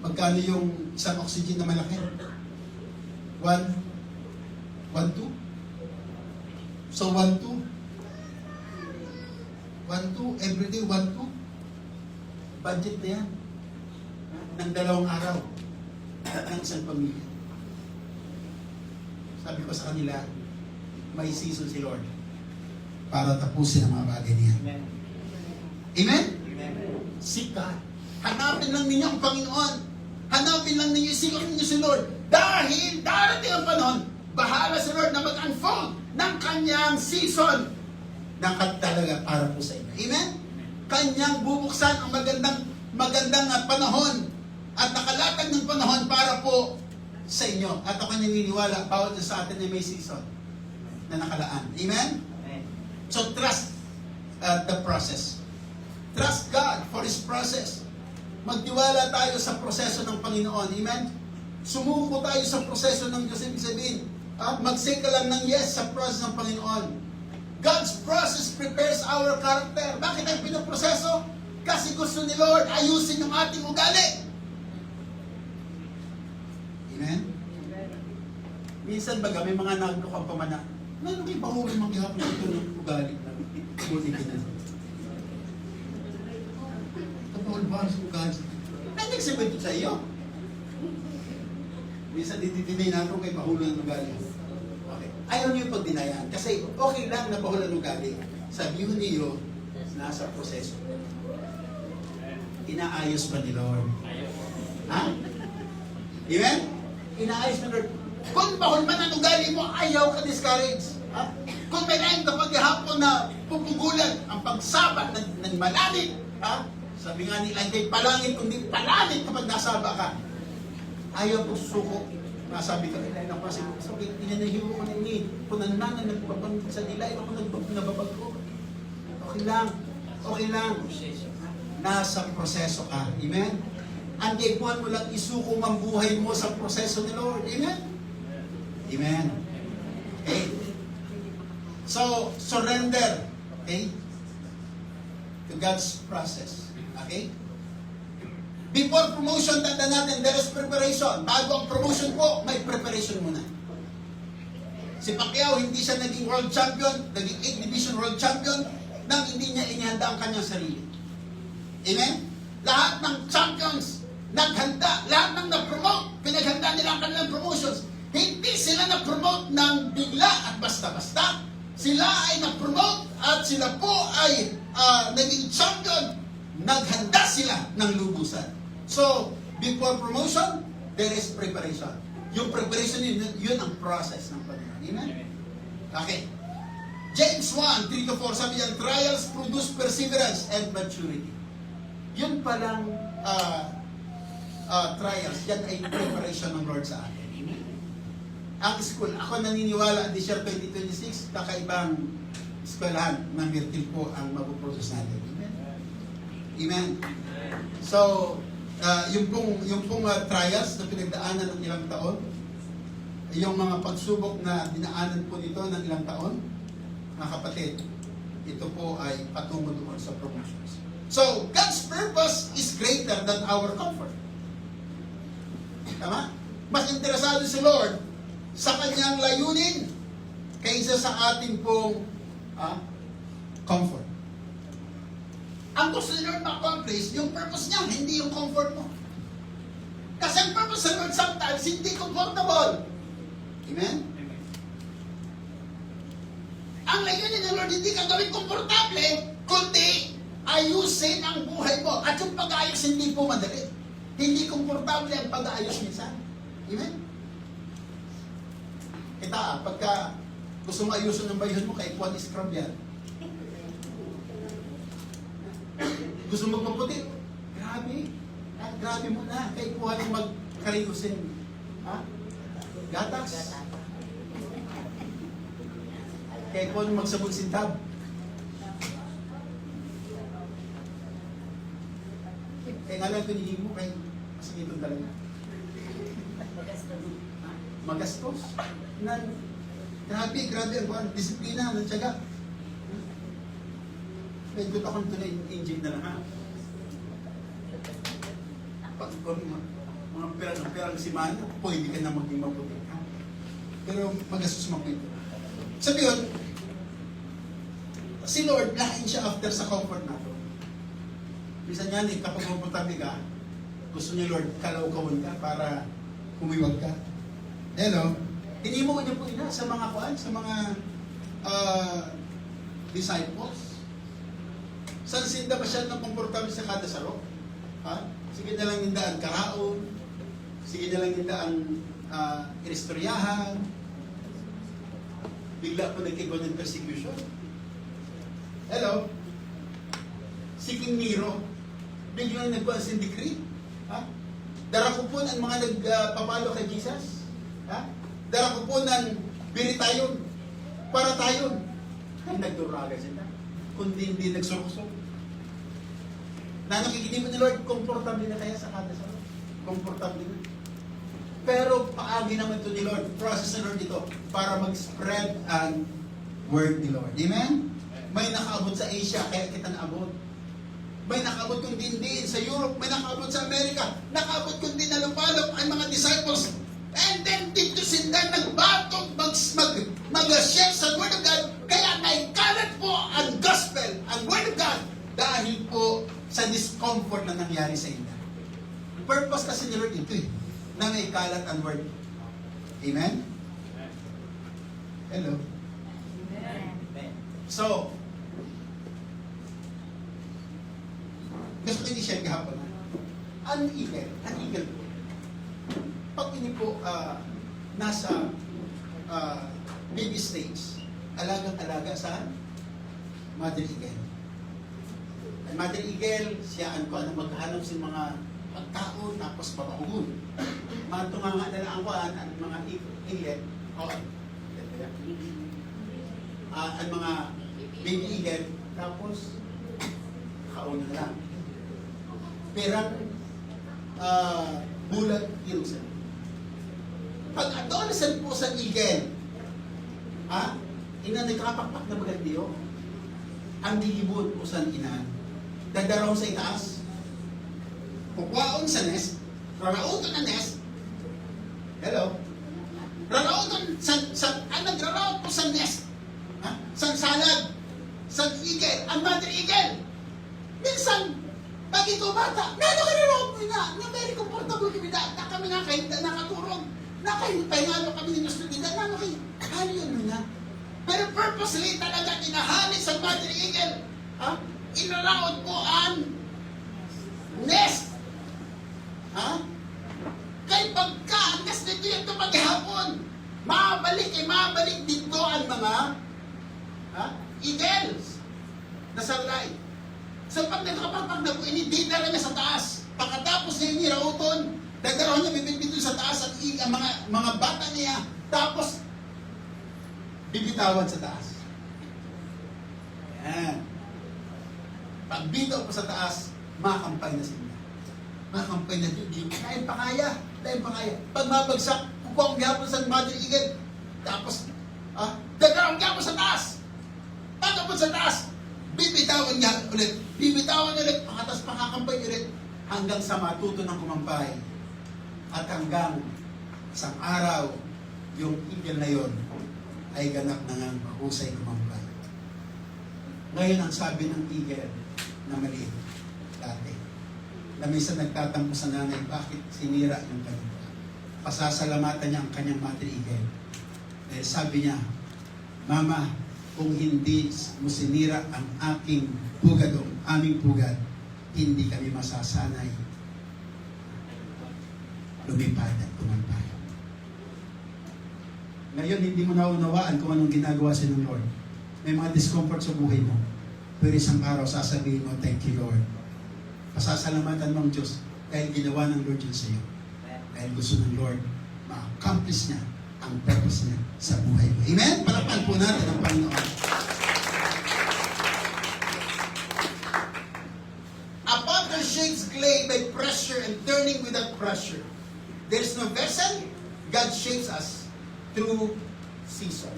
S3: Magkano yung isang oxygen na malaki? 1, 2? So 1, 2? 1, 2? Everyday 1, 2? Budget na yan. Ng 2 araw. Ng isang pamilya. Sabi ko sa kanila, may season si Lord para tapusin ang mga bagay niya.
S2: Amen.
S3: Amen?
S2: Amen.
S3: Seek God. Hanapin lang ninyo ang Panginoon. Hanapin lang ninyo, seek ninyo si Lord. Dahil darating ang panahon, bahala si Lord na mag-unfold ng kanyang season na talaga para po sa inyo. Amen? Kanyang bubuksan ang magandang panahon at nakalatag ng panahon para po sa inyo. At ako naniniwala, bawat isa sa atin ay may season na nakalaan. Amen? So trust the process. Trust God for His process. Magtiwala tayo sa proseso ng Panginoon. Amen? Sumuko tayo sa proseso ng Diyos. Ibig sabihin, mag-say ka lang ng yes sa process ng Panginoon. God's process prepares our character. Bakit ang pinaproseso? Kasi gusto ni Lord ayusin yung ating ugali. Amen? Minsan baga, may mga naglukang pamana. Ano kayo pahuli mang ihapon ito ng ugali? Buti ka na. Kapahul ba sa ugali? Ano nagsabi ito sa iyo? Minsan dititinay natin kay pahulan ng ugali. Okay. Ayaw niyo yung pagdinayaan. Kasi okay lang na pahulan ng ugali. Sabi niyo, nasa proseso. Inaayos pa ni Lord. Ha? Amen? Inaayos ni Lord. Kung bahol man ang ugali mo, ayaw ka discourage. Ha? Kung may lain kapag hapon na pupugulan ang pagsabat ng malalit, ha? Sabi nga nila, hindi palangit, kundi palanit kapag nasaba ka. Ayaw ko suko. Nasabi ka, kailan ako kasi, sabi, inanahiwo ko na ini. Kung nanana nagpapangit sa nila, ako nababag ko. Okay lang. Okay lang. Nasa proseso ka. Amen? Hindi mo lang isuko ang buhay mo sa proseso ni Lord. Amen? Amen. Okay? So, surrender. Okay? To God's process. Okay? Before promotion, tanda natin, there is preparation. Bago ang promotion po, may preparation muna. Si Pacquiao, hindi siya naging world champion, naging 8th division world champion, nang hindi niya inihanda ang kanyang sarili. Amen? Lahat ng champions, naghanda, lahat ng na-promote, pinaghanda nila ang kanilang promotions. Hindi sila na-promote ng bigla at basta-basta. Sila ay na-promote at sila po ay naging champion. Naghanda sila ng lubusan. So, before promotion, there is preparation. Yung preparation, yun ang process ng Panginoon. Amen? Okay. James 1, 3-4, sabi yan, trials produce perseverance and maturity. Yun palang trials, yan ay preparation ng Lord sa atin. ang school. Ako naniniwala, this year 2026, kakaibang eskwelahan ng Myrtle po ang mapuprocess natin. Amen? Amen. So, yung pong trials na pinagdaanan ng ilang taon, yung mga pagsubok na dinaanan po nito ng ilang taon, mga kapatid, ito po ay patungo doon sa promotions. So, God's purpose is greater than our comfort. Tama? Mas interesado si Lord sa kanyang layunin kaysa sa ating pong comfort. Ang gusto ni Lord ma-accomplish, yung purpose niya, hindi yung comfort mo. Kasi ang purpose ni Lord sometimes hindi comfortable. Amen? Ang layunin ni Lord, hindi ka gawin komportable, kundi ayusin ang buhay mo. At yung pag-ayos hindi po madali. Hindi komportable ang pag-ayos minsan. Amen? Kita, pagka gusto mo ayusin ng bayhan mo, kahit one scrub yan. Gusto mo magpaputi? Grabe. Grabe mo na. Kahit kuha ng magkariusin. Gatas. Kahit kuha ng magsabon sintab. Kaya nga lang pinigin mo kay sige itong talaga. Magastos. Grabe ang disiplina, ng tiyaga. Medyo akong tunay engine na lang ha. Pag mga perang simana, pwede ka na maging mabuti ha. Pero magastos mo ito. Sabi yun, si Lord, lahin siya after sa comfort nato. Minsan yan kapag komportable ka, gusto niya Lord, kalaw-kawin ka para humiwag ka. Hello? Tinimo ko niya po ina sa mga kuan, sa mga disciples. San sinda ba siya ng komportable sa kada saro? Ha? Sige na lang nindaan karaon, sige na lang nindaan inistoryahan, bigla po nagkigawa ng persecution. Hello? Si King Nero, biglang nagkuhan sin decree. Ha? Dara ko po ang mga nagpapalo kay Jesus. Ha? Dara ko po ng binitayon para tayo. Ay nagduraga sila. Kundi hindi nagsurusok. Na nakikinig mo ni Lord, komportable na kaya sa kada sa Lord. Komportable na. Pero paagi naman ito ni Lord. Process ni Lord ito para mag-spread ang word ni Lord. Amen? May nakaabot sa Asia, kaya kita naabot. May nakaabot kung din sa Europe, may nakaabot sa Amerika, nakaabot kung din na lumalok ang mga disciples. And then dito sila nagbatong mag-share sa Word of God. Kaya naikalat po ang gospel, ang Word of God, dahil po sa discomfort na nangyari sa inyo. Purpose kasi ni Lord ito na naikalat ang Word. Amen? Hello?
S4: Amen.
S3: So, gusto ko i-share kahapon. Ang eagle po. Pag ini po nasa baby stage, alagang-alaga sa mother eagle. Ang mother eagle, siya ang maghanap sa mga pagkaon, tapos mabangun. Matunganga na lang ang kuhaan, ang mga eagle, ang mga baby eagle, tapos kaon na lang. Perang bulat irusan. Pag adolescent po sa eagle, ina nagkapakpak na magandiyo, ang gigibot po sa ina, dadaraw sa itaas, pukwaon sa nest, rarauton na nest, hello? Rarauton, nagraraot po sa nest, sa salad, sa eagle, ang mother eagle. Minsan, pag ito bata, meron ka rin ako na very comfortable kami na kami nakaturong, nakahingalo kami ng estudida, ano yun na? Pero purposely talaga kinahali sa mother eagle, inaraot po ang nest. Kaya pagka ang nest nito yung maghapon, mabalik dito ang mga eagles na sarlay. So pag nakapagpag na po, hindi na lang sa taas. Pagkatapos niya inirauton, nagkaroon niya bibit dito sa taas at ang mga bata niya Tapos, bibitawan sa taas. Ayan. Pag bitaw pa sa taas, makampay na sila. Makampay na dito. Dahil pa kaya. Pag mabagsak, kukuha ang gapon sa Mother Eagle. Tapos, dagang gapon sa taas. Pagkapon sa taas, bibitawan niya ulit. Bibitawan ulit. Pakatas pakakampay ulit. Hanggang sa matuto ng kumampay. At hanggang isang araw, yung eagle na yon ay ganap na nga mahusay kumampay. Ngayon ang sabi ng eagle na maliit dati, na minsan nagtatampo sa nanay, bakit sinira yung kanyang? Pasasalamatan niya ang kanyang mother eagle. Dahil sabi niya, Mama, kung hindi mo sinira ang aking pugad o aming pugad, hindi kami masasanay lumipad at kumampay. Ngayon, hindi mo naunawaan kung anong ginagawa sa ng Lord. May mga discomfort sa buhay mo. Pero isang araw, sasabihin mo, thank you, Lord. Pasasalamatan mo ang Diyos dahil ginawa ng Lord yun sa iyo. Dahil gusto ng Lord, ma-accomplish niya ang purpose niya sa buhay mo. Amen? Palakpan po natin ang Panginoon. A potter shapes clay by pressure and turning without pressure. There is no vessel. God shapes us through season.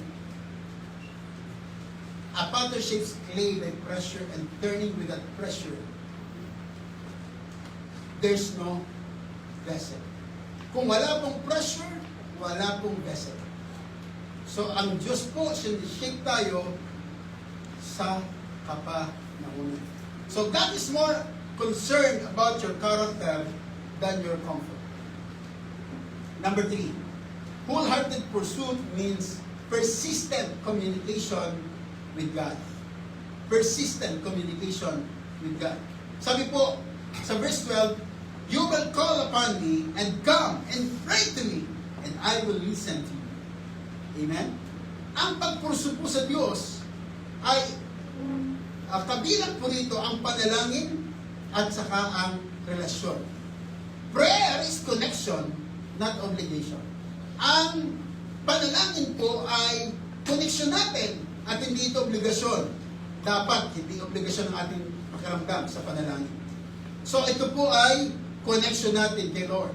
S3: A potter shapes clay by pressure and turning without pressure. There's no vessel. Kung wala pong pressure, wala pong vessel. So, ang Diyos po, shape tayo sa kapanahunan. So, God is more concerned about your character than your comfort. Number 3, wholehearted pursuit means persistent communication with God. Persistent communication with God. Sabi po, sa verse 12, you will call upon me and come and pray to me and I will listen to you. Amen? Ang pagpursu po sa Diyos ay kabilang po rito ang panalangin at saka ang relasyon. Prayer is connection, not obligation. Ang panalangin po ay connection natin at hindi ito obligasyon. Dapat hindi obligasyon ng ating pakiramdam sa panalangin. So ito po ay connection natin kay Lord.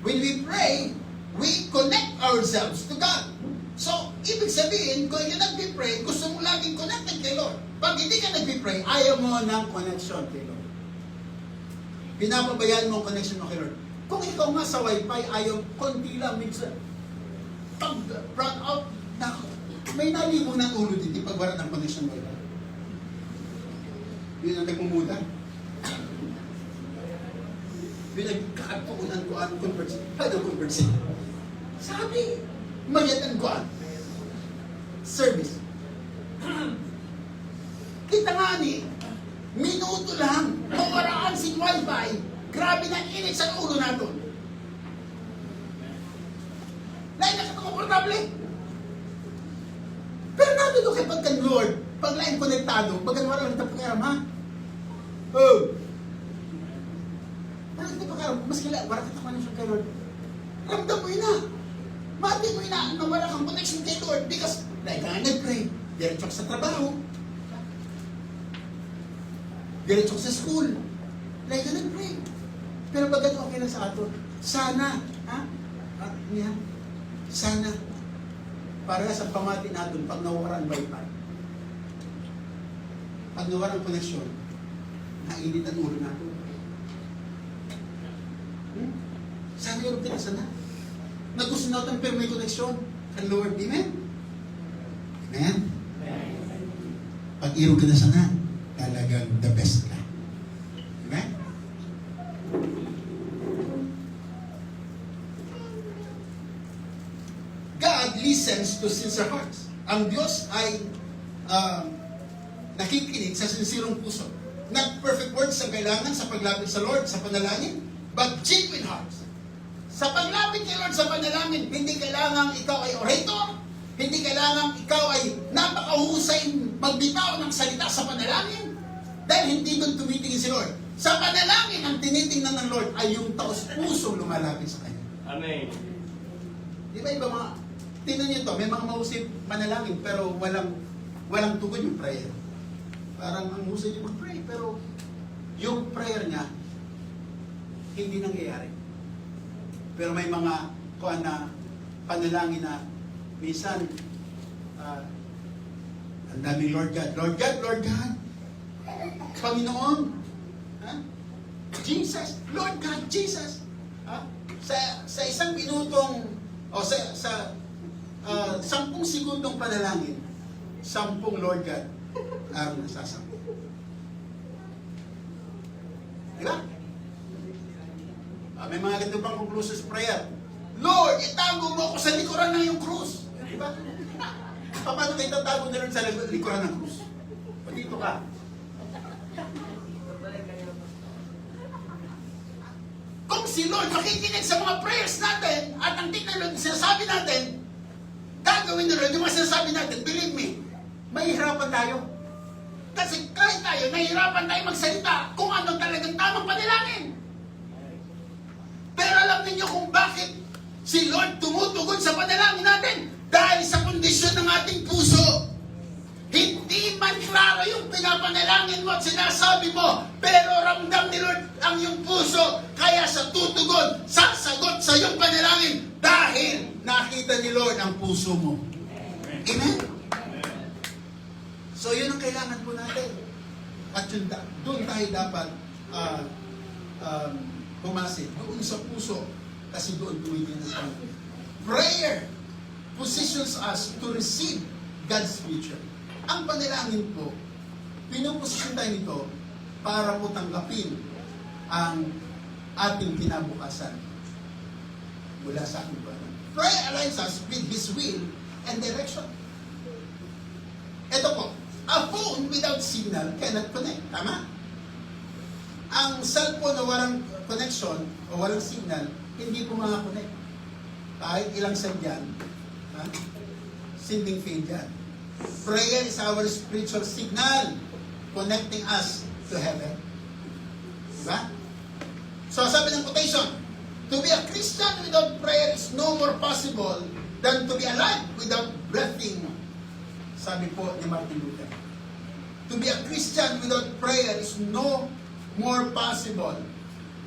S3: When we pray, we connect ourselves to God. So, ibig sabihin, kung hindi nag-pray, gusto mo laging connected kay Lord. Pag hindi ka nag-pray, ayaw mo ng connection kay Lord. Pinapabayaan mo ang connection mo kay Lord. Kung ikaw nga sa wifi, ayaw, konti lang minsan. Pag run out, may nalibong ng ulo dito pag wala ng connection wifi. Yun ang nagmumuda. Pinagkakatuunan ko ang converts. Ano converts? Sabi, mayatan ko ang service. Kita nga ni, minuto lang, mawaraan si wifi, grabe na init sa ulo natin. Lain na komportable. Pero natin doon kay pagkan Lord, pag lain konektado, bagan wala lang tapos kaya ma. Oh! Parang ito pa mas kila, wala kita connection kay Lord. Ramdam mo yun na. Mati mo yun na wala kang connection kay Lord because dahil ka nga nag-pray, diretso ka sa trabaho, diretso ka sa school, dahil ka nag-pray. Pero bagat okay lang sa ato. Sana, sana, para sa pamati natin pag nawaran wifi, pag nawaran connection, nainit ang ulo natin. Sana yung pinasa na. Nagusto natin pero may connection kay Lord. Amen? Amen? Pag irog ka na sana, talagang the best ka. Amen? God listens to sincere hearts. Ang Diyos ay nakikinig sa sincere puso. Not perfect words sa kailangan sa paglapit sa Lord, sa panalangin, but genuine hearts. Sa paglapit kay Lord sa panalangin, hindi kailangan ikaw ay orator, hindi kailangan ikaw ay napakahusay magbitaw ng salita sa panalangin, dahil hindi doon tumitingin si Lord. Sa panalangin, ang tinitingnan ng Lord ay yung taos-pusong lumalapit sa Kanya.
S2: Amen.
S3: Di ba iba mga tingnan niyo to, may mga mahusay manalangin pero walang tugon yung prayer. Parang ang husay niya mag-pray pero yung prayer niya hindi nangyayari. Pero may mga kuan na panalangin na minsan ang daming Lord God, Lord God, Lord God, Panginoon, ha? Jesus, Lord God, Jesus. Ha? Sa isang minutong o sa 10 segundong panalangin, 10 Lord God ang nasasampo. Diba? May mga ganito pang conclusive prayer. Lord, itago mo ako sa likuran ng iyong krus. Diba? Paano kayo tatago na rin sa likuran ng krus? O dito ka. Kung si Lord makikinig sa mga prayers natin at ang tingnan sinasabi natin, gagawin na Lord yung mga sinasabi natin, believe me, mahihirapan tayo. Kasi kahit tayo, nahihirapan tayo magsalita kung ano talagang tamang panalangin. Pero alam ninyo kung bakit si Lord tumutugon sa panalangin natin? Dahil sa kondisyon ng ating puso. Hindi man klaro yung pinapanalangin mo at sinasabi mo, pero ramdam ni Lord ang iyong puso, kaya sa tutugon, sasagot sa iyong panalangin dahil nakita ni Lord ang puso mo. Amen? So yun ang kailangan po natin. At yun, doon tayo dapat pumasit. Doon sa puso, kasi doon tumigil na tayo. Prayer positions us to receive God's future. Ang panalangin po, pinuposisyon tayo nito para po tanggapin ang ating kinabukasan mula sa ating Panginoon. Prayer aligns us with His will and direction. Ito po, a phone without signal cannot connect. Tama? Ang cellphone na walang connection o walang signal, hindi po makakonect. Kahit ilang sandyan, sending fail yan. Prayer is our spiritual signal connecting us to heaven. Diba? So sabi ng quotation, to be a Christian without prayer is no more possible than to be alive without breathing. Sabi po ni Martin Luther. To be a Christian without prayer is no more possible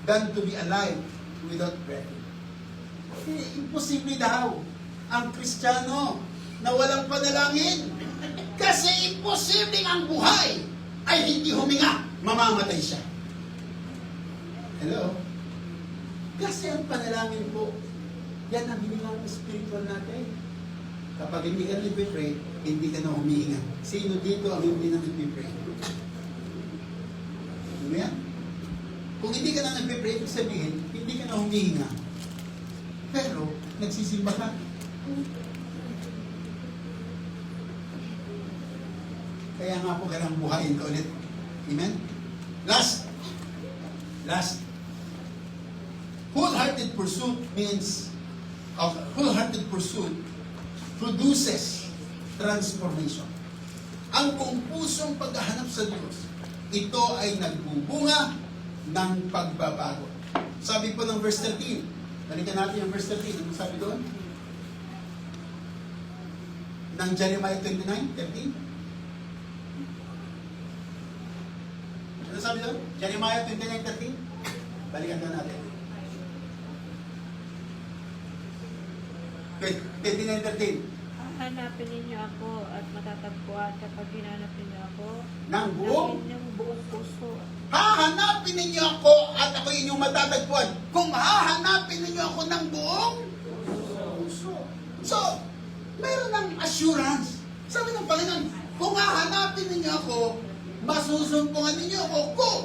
S3: than to be alive without breathing. Imposible daw ang Kristiyano na walang panalangin. Kasi imposible ang buhay ay hindi huminga, mamamatay siya. Hello? Kasi ang panalangin po, yan ang hinilang spiritual natin. Kapag hindi ka nag-pray, hindi ka na humihinga. Sino dito ang hindi na nag-pray? Ano yan? Kung hindi ka na nag-pray, ibig sabihin, hindi ka na humihinga. Pero, nagsisimba ka. Kaya nga po kailangang buhayin ka ulit. Amen? Last. Wholehearted pursuit produces transformation. Ang buong pusong paghahanap sa Diyos, ito ay nagbubunga ng pagbabago. Sabi po ng verse 13. Balikan natin yung verse 13. Ano sabi doon? Ng Jeremiah 29:13. Ano sabi doon? Jeremiah 29:13. Balikan na natin. 29:13.
S4: Hanapin ninyo ako at matatagpuan kapag hinanap ninyo ako
S3: Ng buong?
S4: ng inyong buong puso.
S3: Hahanapin ninyo ako at ako inyong matatagpuan. Kung hahanapin ninyo ako ng buong puso. So, meron ng assurance. Sabi ng Panginoon, kung hahanapin ninyo ako, masusumpungan ninyo ako kung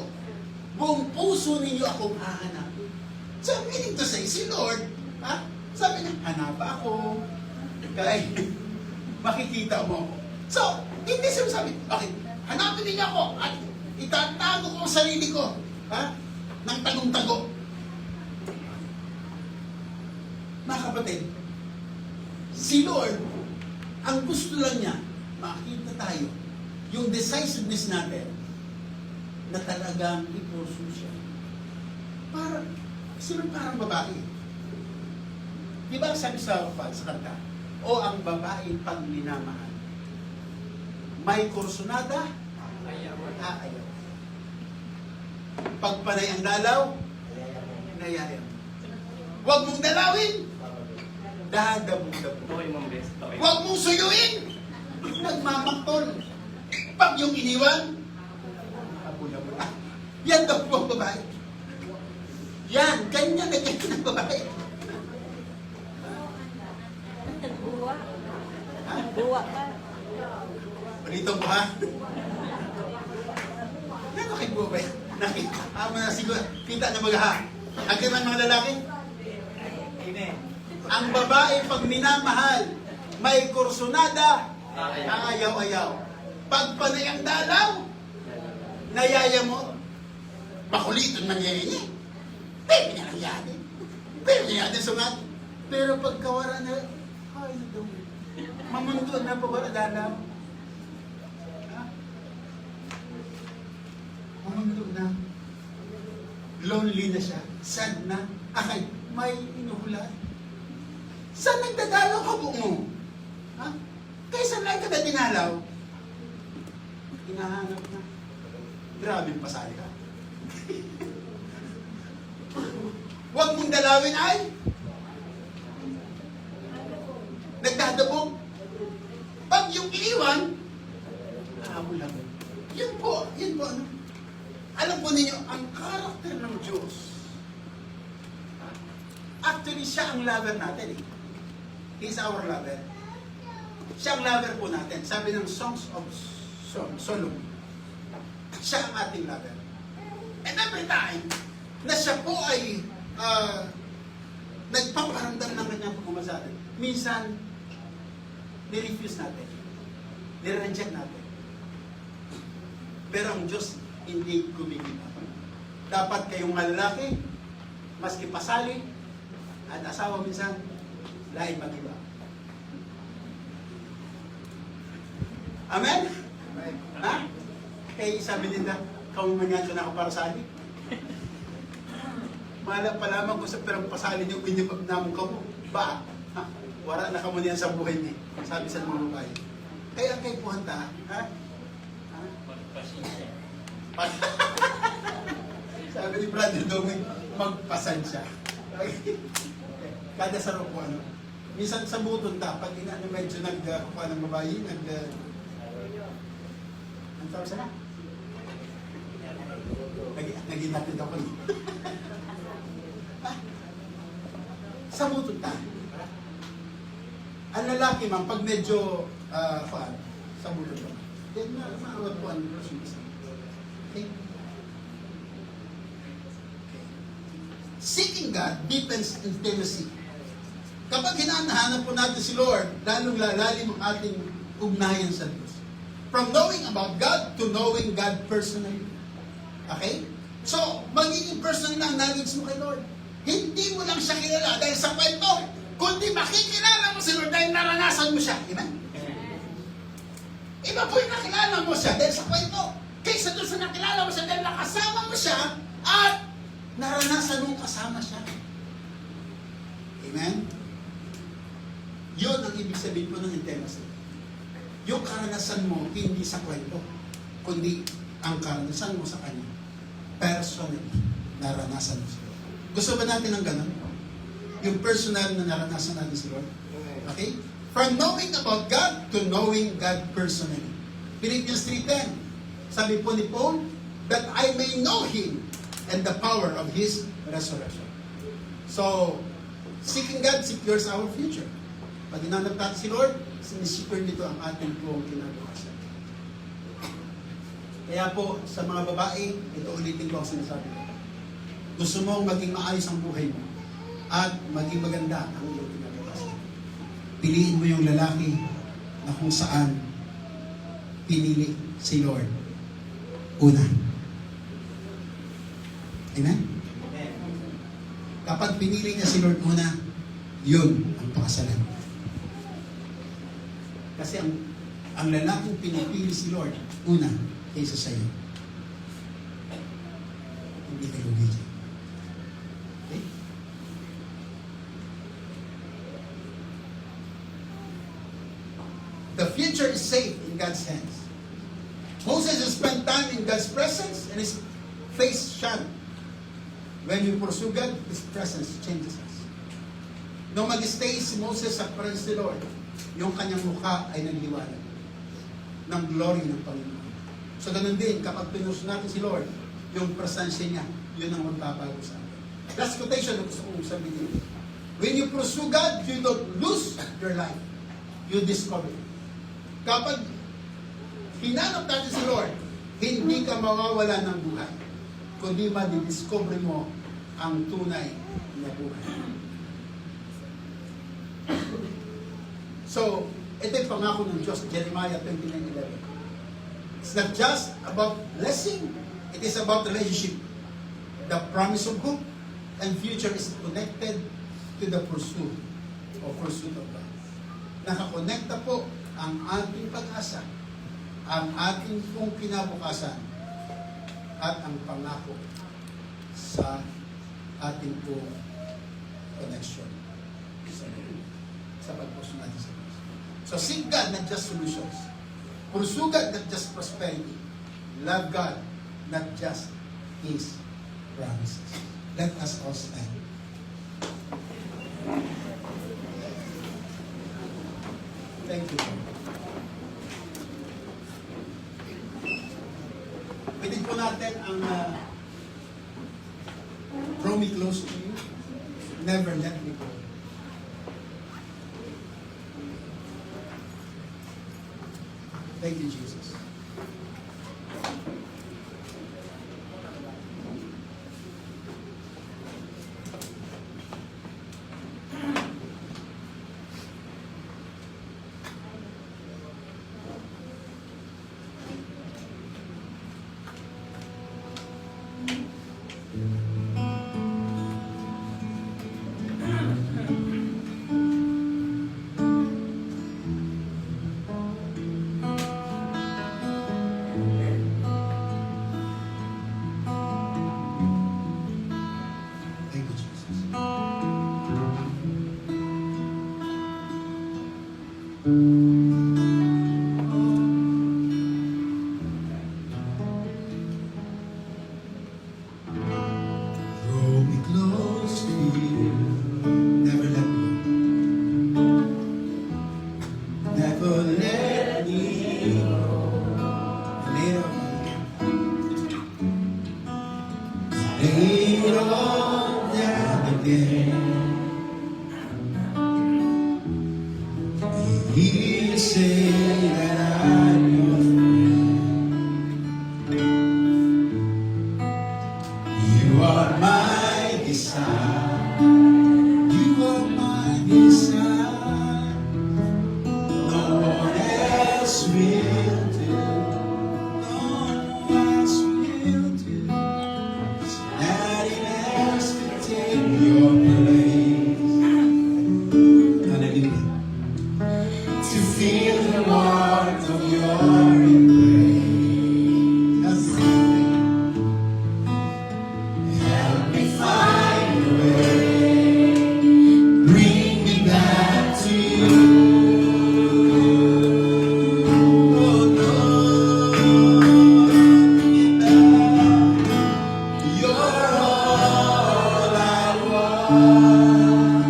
S3: buong puso ninyo akong hahanapin. So, meaning to say, si Lord, sabi niya, hanap ako. Kaya, makikita mo ako. So, hindi siya sabi, okay, hanapin ninyo ako at itatago ko ang sarili ko, ng tagong-tago. Mga kapatid, si Lord, ang gusto lang niya, makita tayo, yung decisiveness natin, na talagang i-pursue siya. Parang babae. Di ba sabi sa kanta, o ang babae pag minamahal? May kursunada? Ayaw. Pag panay ang dalaw? Nayayaw. Huwag mong dalawin. Dadabog-dabog. Huwag mong suyuin. Nagmamaktol. Pag yung iniwan, abul-abul. Yan daw po ang babae. Yan, ganyan na ganyan ang babae.
S4: Buwa.
S3: Ha?
S4: Buwa ka.
S3: Balito mo ha? Ano kay buwa ba yan? Ama na siguro, kita na baga ha? Agad man mga lalaki? Amen. Ang babae pag minamahal, may kursunada, ayaw-ayaw. Pag panay ang dalaw, nayaya mo, bakuliton man niya. Pero niya lang yan. Pero niya yan sungat. Pero pagkawara na, ay, nadaw. Mamuntun na pa wala dalaw. Ha? Mamuntun na. Lonely na siya. Sad na. Akay, may inuhula. Saan nagdadalaw ka mo? Ha? Kaysa lang ka na dinalaw? Hinahanap na. Grabe pasali ka. Huwag mong dalawin ay nagdadabog. Pag yung iiwan, nahabol lang. Yun po, ano. Alam po ninyo, ang karakter ng Diyos, actually, siya ang lover natin eh. He's our lover. Siya ang lover po natin. Sabi ng Songs of Solomon, siya ang ating lover. And every time na siya po ay nagpaparamdam ng kanyang pagmamasalan, minsan, nirefuse natin. Nireject natin. Pero ang Diyos, hindi kumikita. Dapat kayong mga lalaki, maski pasali, at asawa minsan, lain mag-iba. Amen? Ha? Kaya sabi nila, kamumanyan na ako para sali. Malap pa lamang kung sa perang pasalin yung pinipag naman ka mo. Ba? Ha? Wala na kamo niyan sa buhay niya. Sabi sa mga babae. Kaya kay puhanta, ha? Ha? Sabi ni Brother Doming, magpasansya. Kada sa po, ano? Minsan sa buton ta, pag medyo nagkuha ng babae, ang tawag sana? Nag-inatid ako. Sa buton ta. Ang lalaki man, pag medyo sa buton ta, yan na, maawat po ang relasyon isa. Okay? Seeking God deepens intimacy. Kapag hinahanap po natin si Lord, lalong lalalim ang ating ugnayan sa Diyos. From knowing about God to knowing God personally. Okay? So, magiging personal na ang knowledge mo kay Lord. Hindi mo lang siya kilala dahil sa kwento, kundi makikilala mo si Lord dahil naranasan mo siya. Amen? Iba po yung nakilala mo siya dahil sa kwento. Kaysa doon sa nakilala mo siya dahil nakasama mo siya at naranasan mong kasama siya. Amen? Yun ang ibig sabihin po ng intimacy. Yung karanasan mo, hindi sa kwento, kundi ang karanasan mo sa Kanya. Personally, naranasan mo si Lord. Gusto ba natin ng ganun? Yung personal na naranasan natin si Lord? Okay? From knowing about God to knowing God personally. Philippians 3:10. Sabi po ni Paul, that I may know Him and the power of His resurrection. So, seeking God secures our future. Pag hinanap natin si Lord, sinisecure nito ang ating buong kinabukasan. Kaya po, sa mga babae, ito ulitin ko ang sinasabi ko. Gusto mong maging maayos ang buhay mo at maging maganda ang iyong kinabukasan. Piliin mo yung lalaki na kung saan pinili si Lord. Una. Amen? Kapag pinili niya si Lord una, yun ang pakasalan. Kasi ang lalaking pinipili si Lord una kaysa sa iyo. Hindi kayo lugi. Okay? God's hands. Moses has spent time in God's presence and his face shone. When we pursue God, his presence changes us. Nung mag-stay si Moses sa presence ni Lord, yung kanyang mukha ay nagliwanag ng glory ng Panginoon. So ganun din, kapag pinursue natin si Lord, yung presensya niya, yun ang magbabago sa atin. Last quotation na gusto kong sabihin. When you pursue God, you don't lose your life. You discover it. Kapag hinanap natin si Lord, hindi ka mawawala ng buhay, kundi madidiscover mo ang tunay na buhay. So, ito yung pangako ng Diyos, Jeremiah 29:11. It's not just about blessing, it is about relationship. The promise of hope and future is connected to the pursuit of God. Nakakonekta po ang ating pag-asa, ang ating pong kinabukasan, at ang pangako sa ating pong connection sa pag-pursue natin sa Diyos. So seek God, not just solutions. Pursue God, not just prosperity. Love God, not just His promises. Let us all stand. Thank you. Pwede po natin ang draw me close to you, never let me go. Thank you, Jesus. Thank you, Jesus. Draw me close to you, never let me go. Never let me go. Lay it all down again. You say that I'm your friend. You are my desire. You are my desire. No one else will do. No one else will do. Nothing else can take your place. Hallelujah. To feel the warmth of your embrace. That's the thing. Help me find a way. Bring me back to you. Oh Lord, bring me back. You're all I want.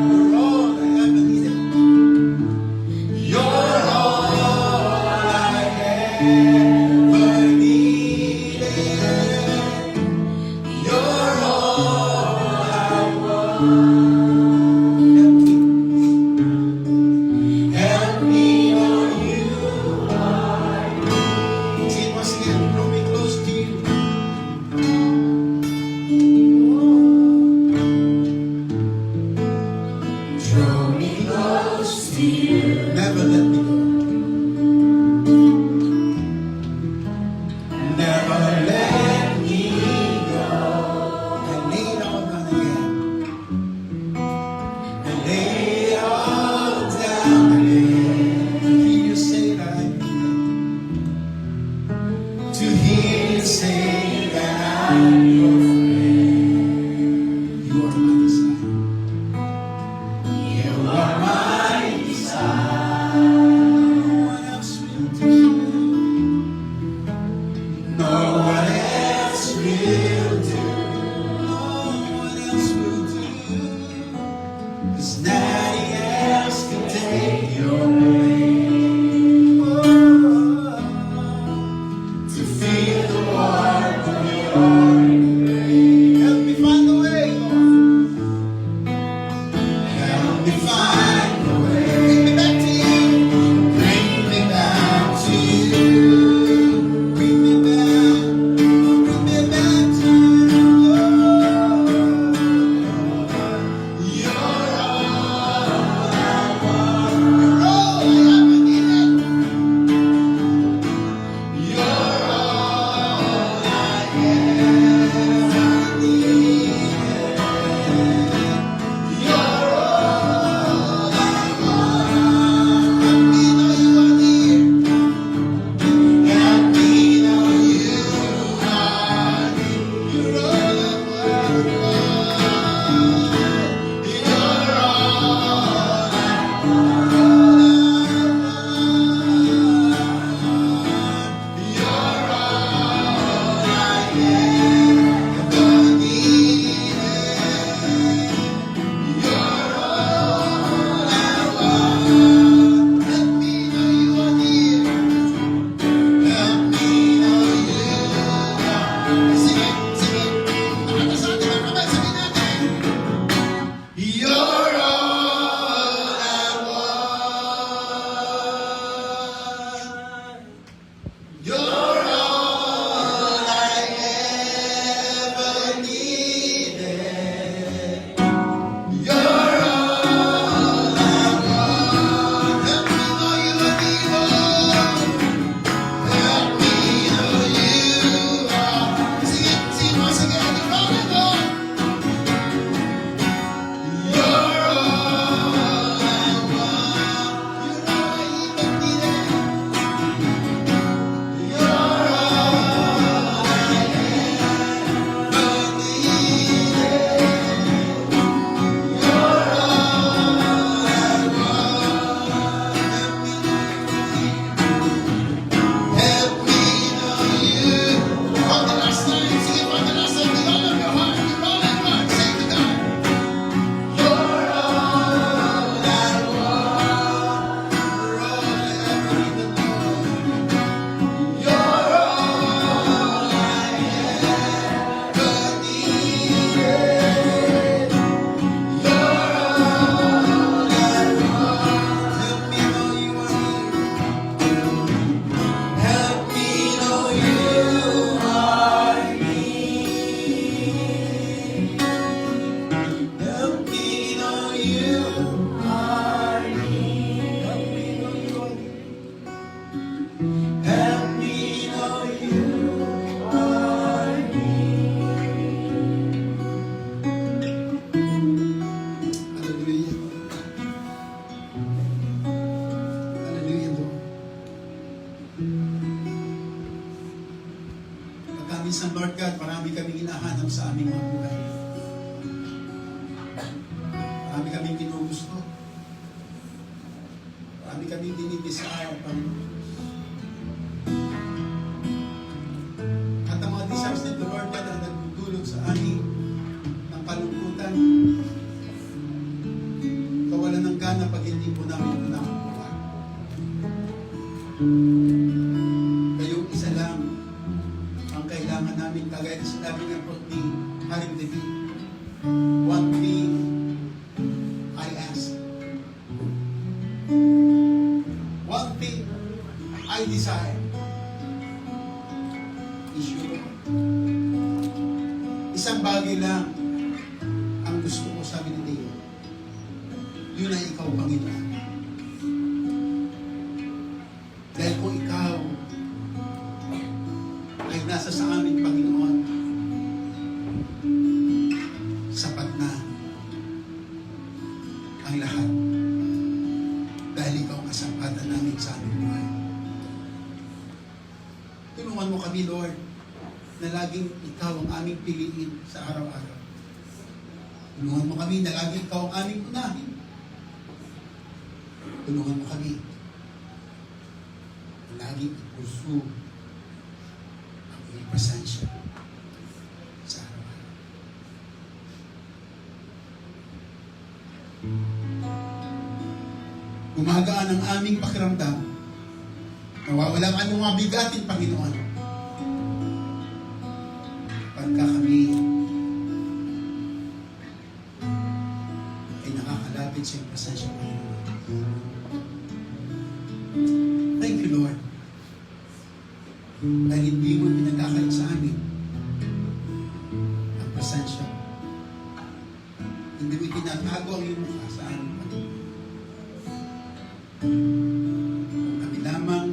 S3: You're all I ever needed. You're all I ever needed. You're all I want. Help me know you are. Sing it once again. Draw me close to you. Draw me close to you. Never let me go. Never let me go. And lay it all down again. And lay it all down again. To hear you say that I'm to hear you say that I'm your friend. You are my desire. You are my desire. No one else will do. minsan, Lord God, marami kaming hinahanap sa aming mga buhay. Marami kaming ginugusto. Marami kaming dinidesire, Panginoon. At ang mga desires nito, Lord God, ang nagdudulot sa amin ng kalungkutan, kawalan ng gana pag hindi po namin ito nakakuha. Kayong isa lang ang kailangan namin, kagaya na sinabi ng Prophet ni Haring David. One thing I ask. One thing I desire is you, Lord. Isang bagay lang ang gusto ko, sabi ni David. Yun ay ikaw, Panginoon. Dahil kung ikaw ay nasa sa amin, Panginoon, sapat na ang lahat. Dahil ikaw ang kasampatan namin sa aming buhay. Tulungan mo kami, Lord, na laging ikaw ang aming piliin sa araw-araw. Tulungan mo kami na laging ikaw ang aming unahin. Tulungan mo kami na laging ipursue ang iyong presensya sa araw-araw. Gumagaan ang aming pakiramdam. Nawawala ang aming mga bigatin, Panginoon. Pagka kami ay nakakalapit sa iyong presensya, Panginoon. Thank you, Lord. Dahil hindi mo pinagkakait sa amin ang presensya mo. Hindi mo itinatago ang iyong mukha sa amin, Panginoon. Kung kami lamang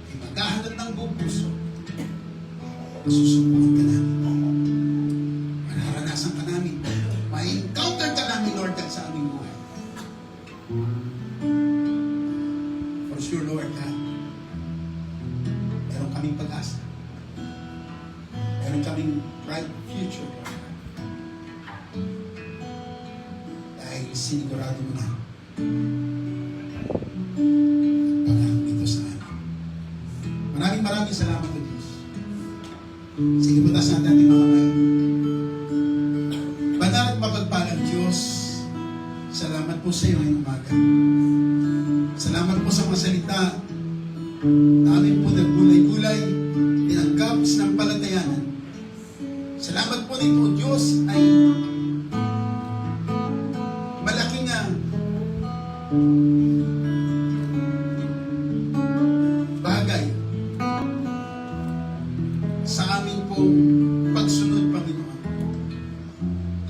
S3: ay maghahanap ng buong puso, masusubukan ka namin. Mararanasan ka namin. Ma-encounter ka namin, Lord, at sa aming buhay. For sure, Lord God, meron kaming pag-asa. Meron kaming bright future, Lord God. Dahil sinigurado mo na pag-ahang ito sa amin. Maraming salamat po, Diyos. Sige po, taas natin ating mga kayo. Banal at mapagpalang Diyos, salamat po sa iyo ngayong umaga. Salamat po sa mga salita na amin po naggulay-gulay, tinanggap sa palatandaan. Salamat po nito, Diyos, ay malaking bagay sa amin pong pagsunod, Panginoon.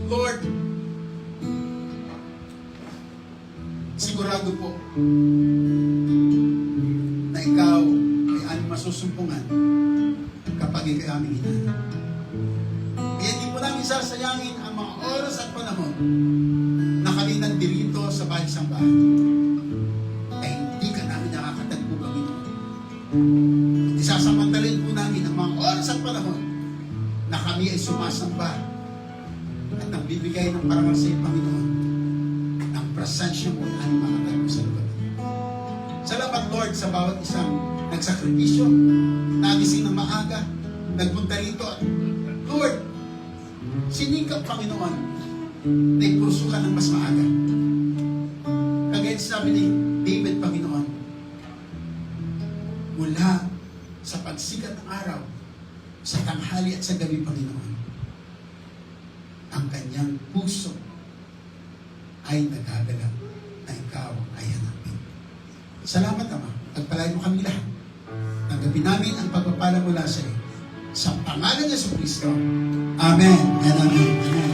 S3: Lord, sigurado po na ikaw ay aming masusumpungan kapag ikaw aming hinahanap. Kaya hindi po namin sasayangin ang mga oras at panahon na kami nandirito sa bahay sambahan. Ay hindi ka namin nakakatagpo, Panginoon. Hindi sasamantalin po namin ang mga oras at panahon na kami ay sumasamba at nagbibigay ng parangal sa iyo, Panginoon, ng presensya mo na aming makatagpo sa lugar. Salamat, Lord, sa bawat isang nagsakripisyo, nagising ng maaga, nagpunta rito at Lord, sinikap, Panginoon, na ipurso ka ng mas maaga. Kagaya sabi ni David, Panginoon, mula sa pagsikat ng araw, sa tanghali at sa gabi, Panginoon, ang kanyang puso ay nagagalak na ikaw ay hanapin. Salamat, Ama. Pagpalain mo kami lahat. Tanggapin namin ang pagpapala mula sa iyo. Sa pangalan ni Jesu Cristo. Amen and amen. Amen.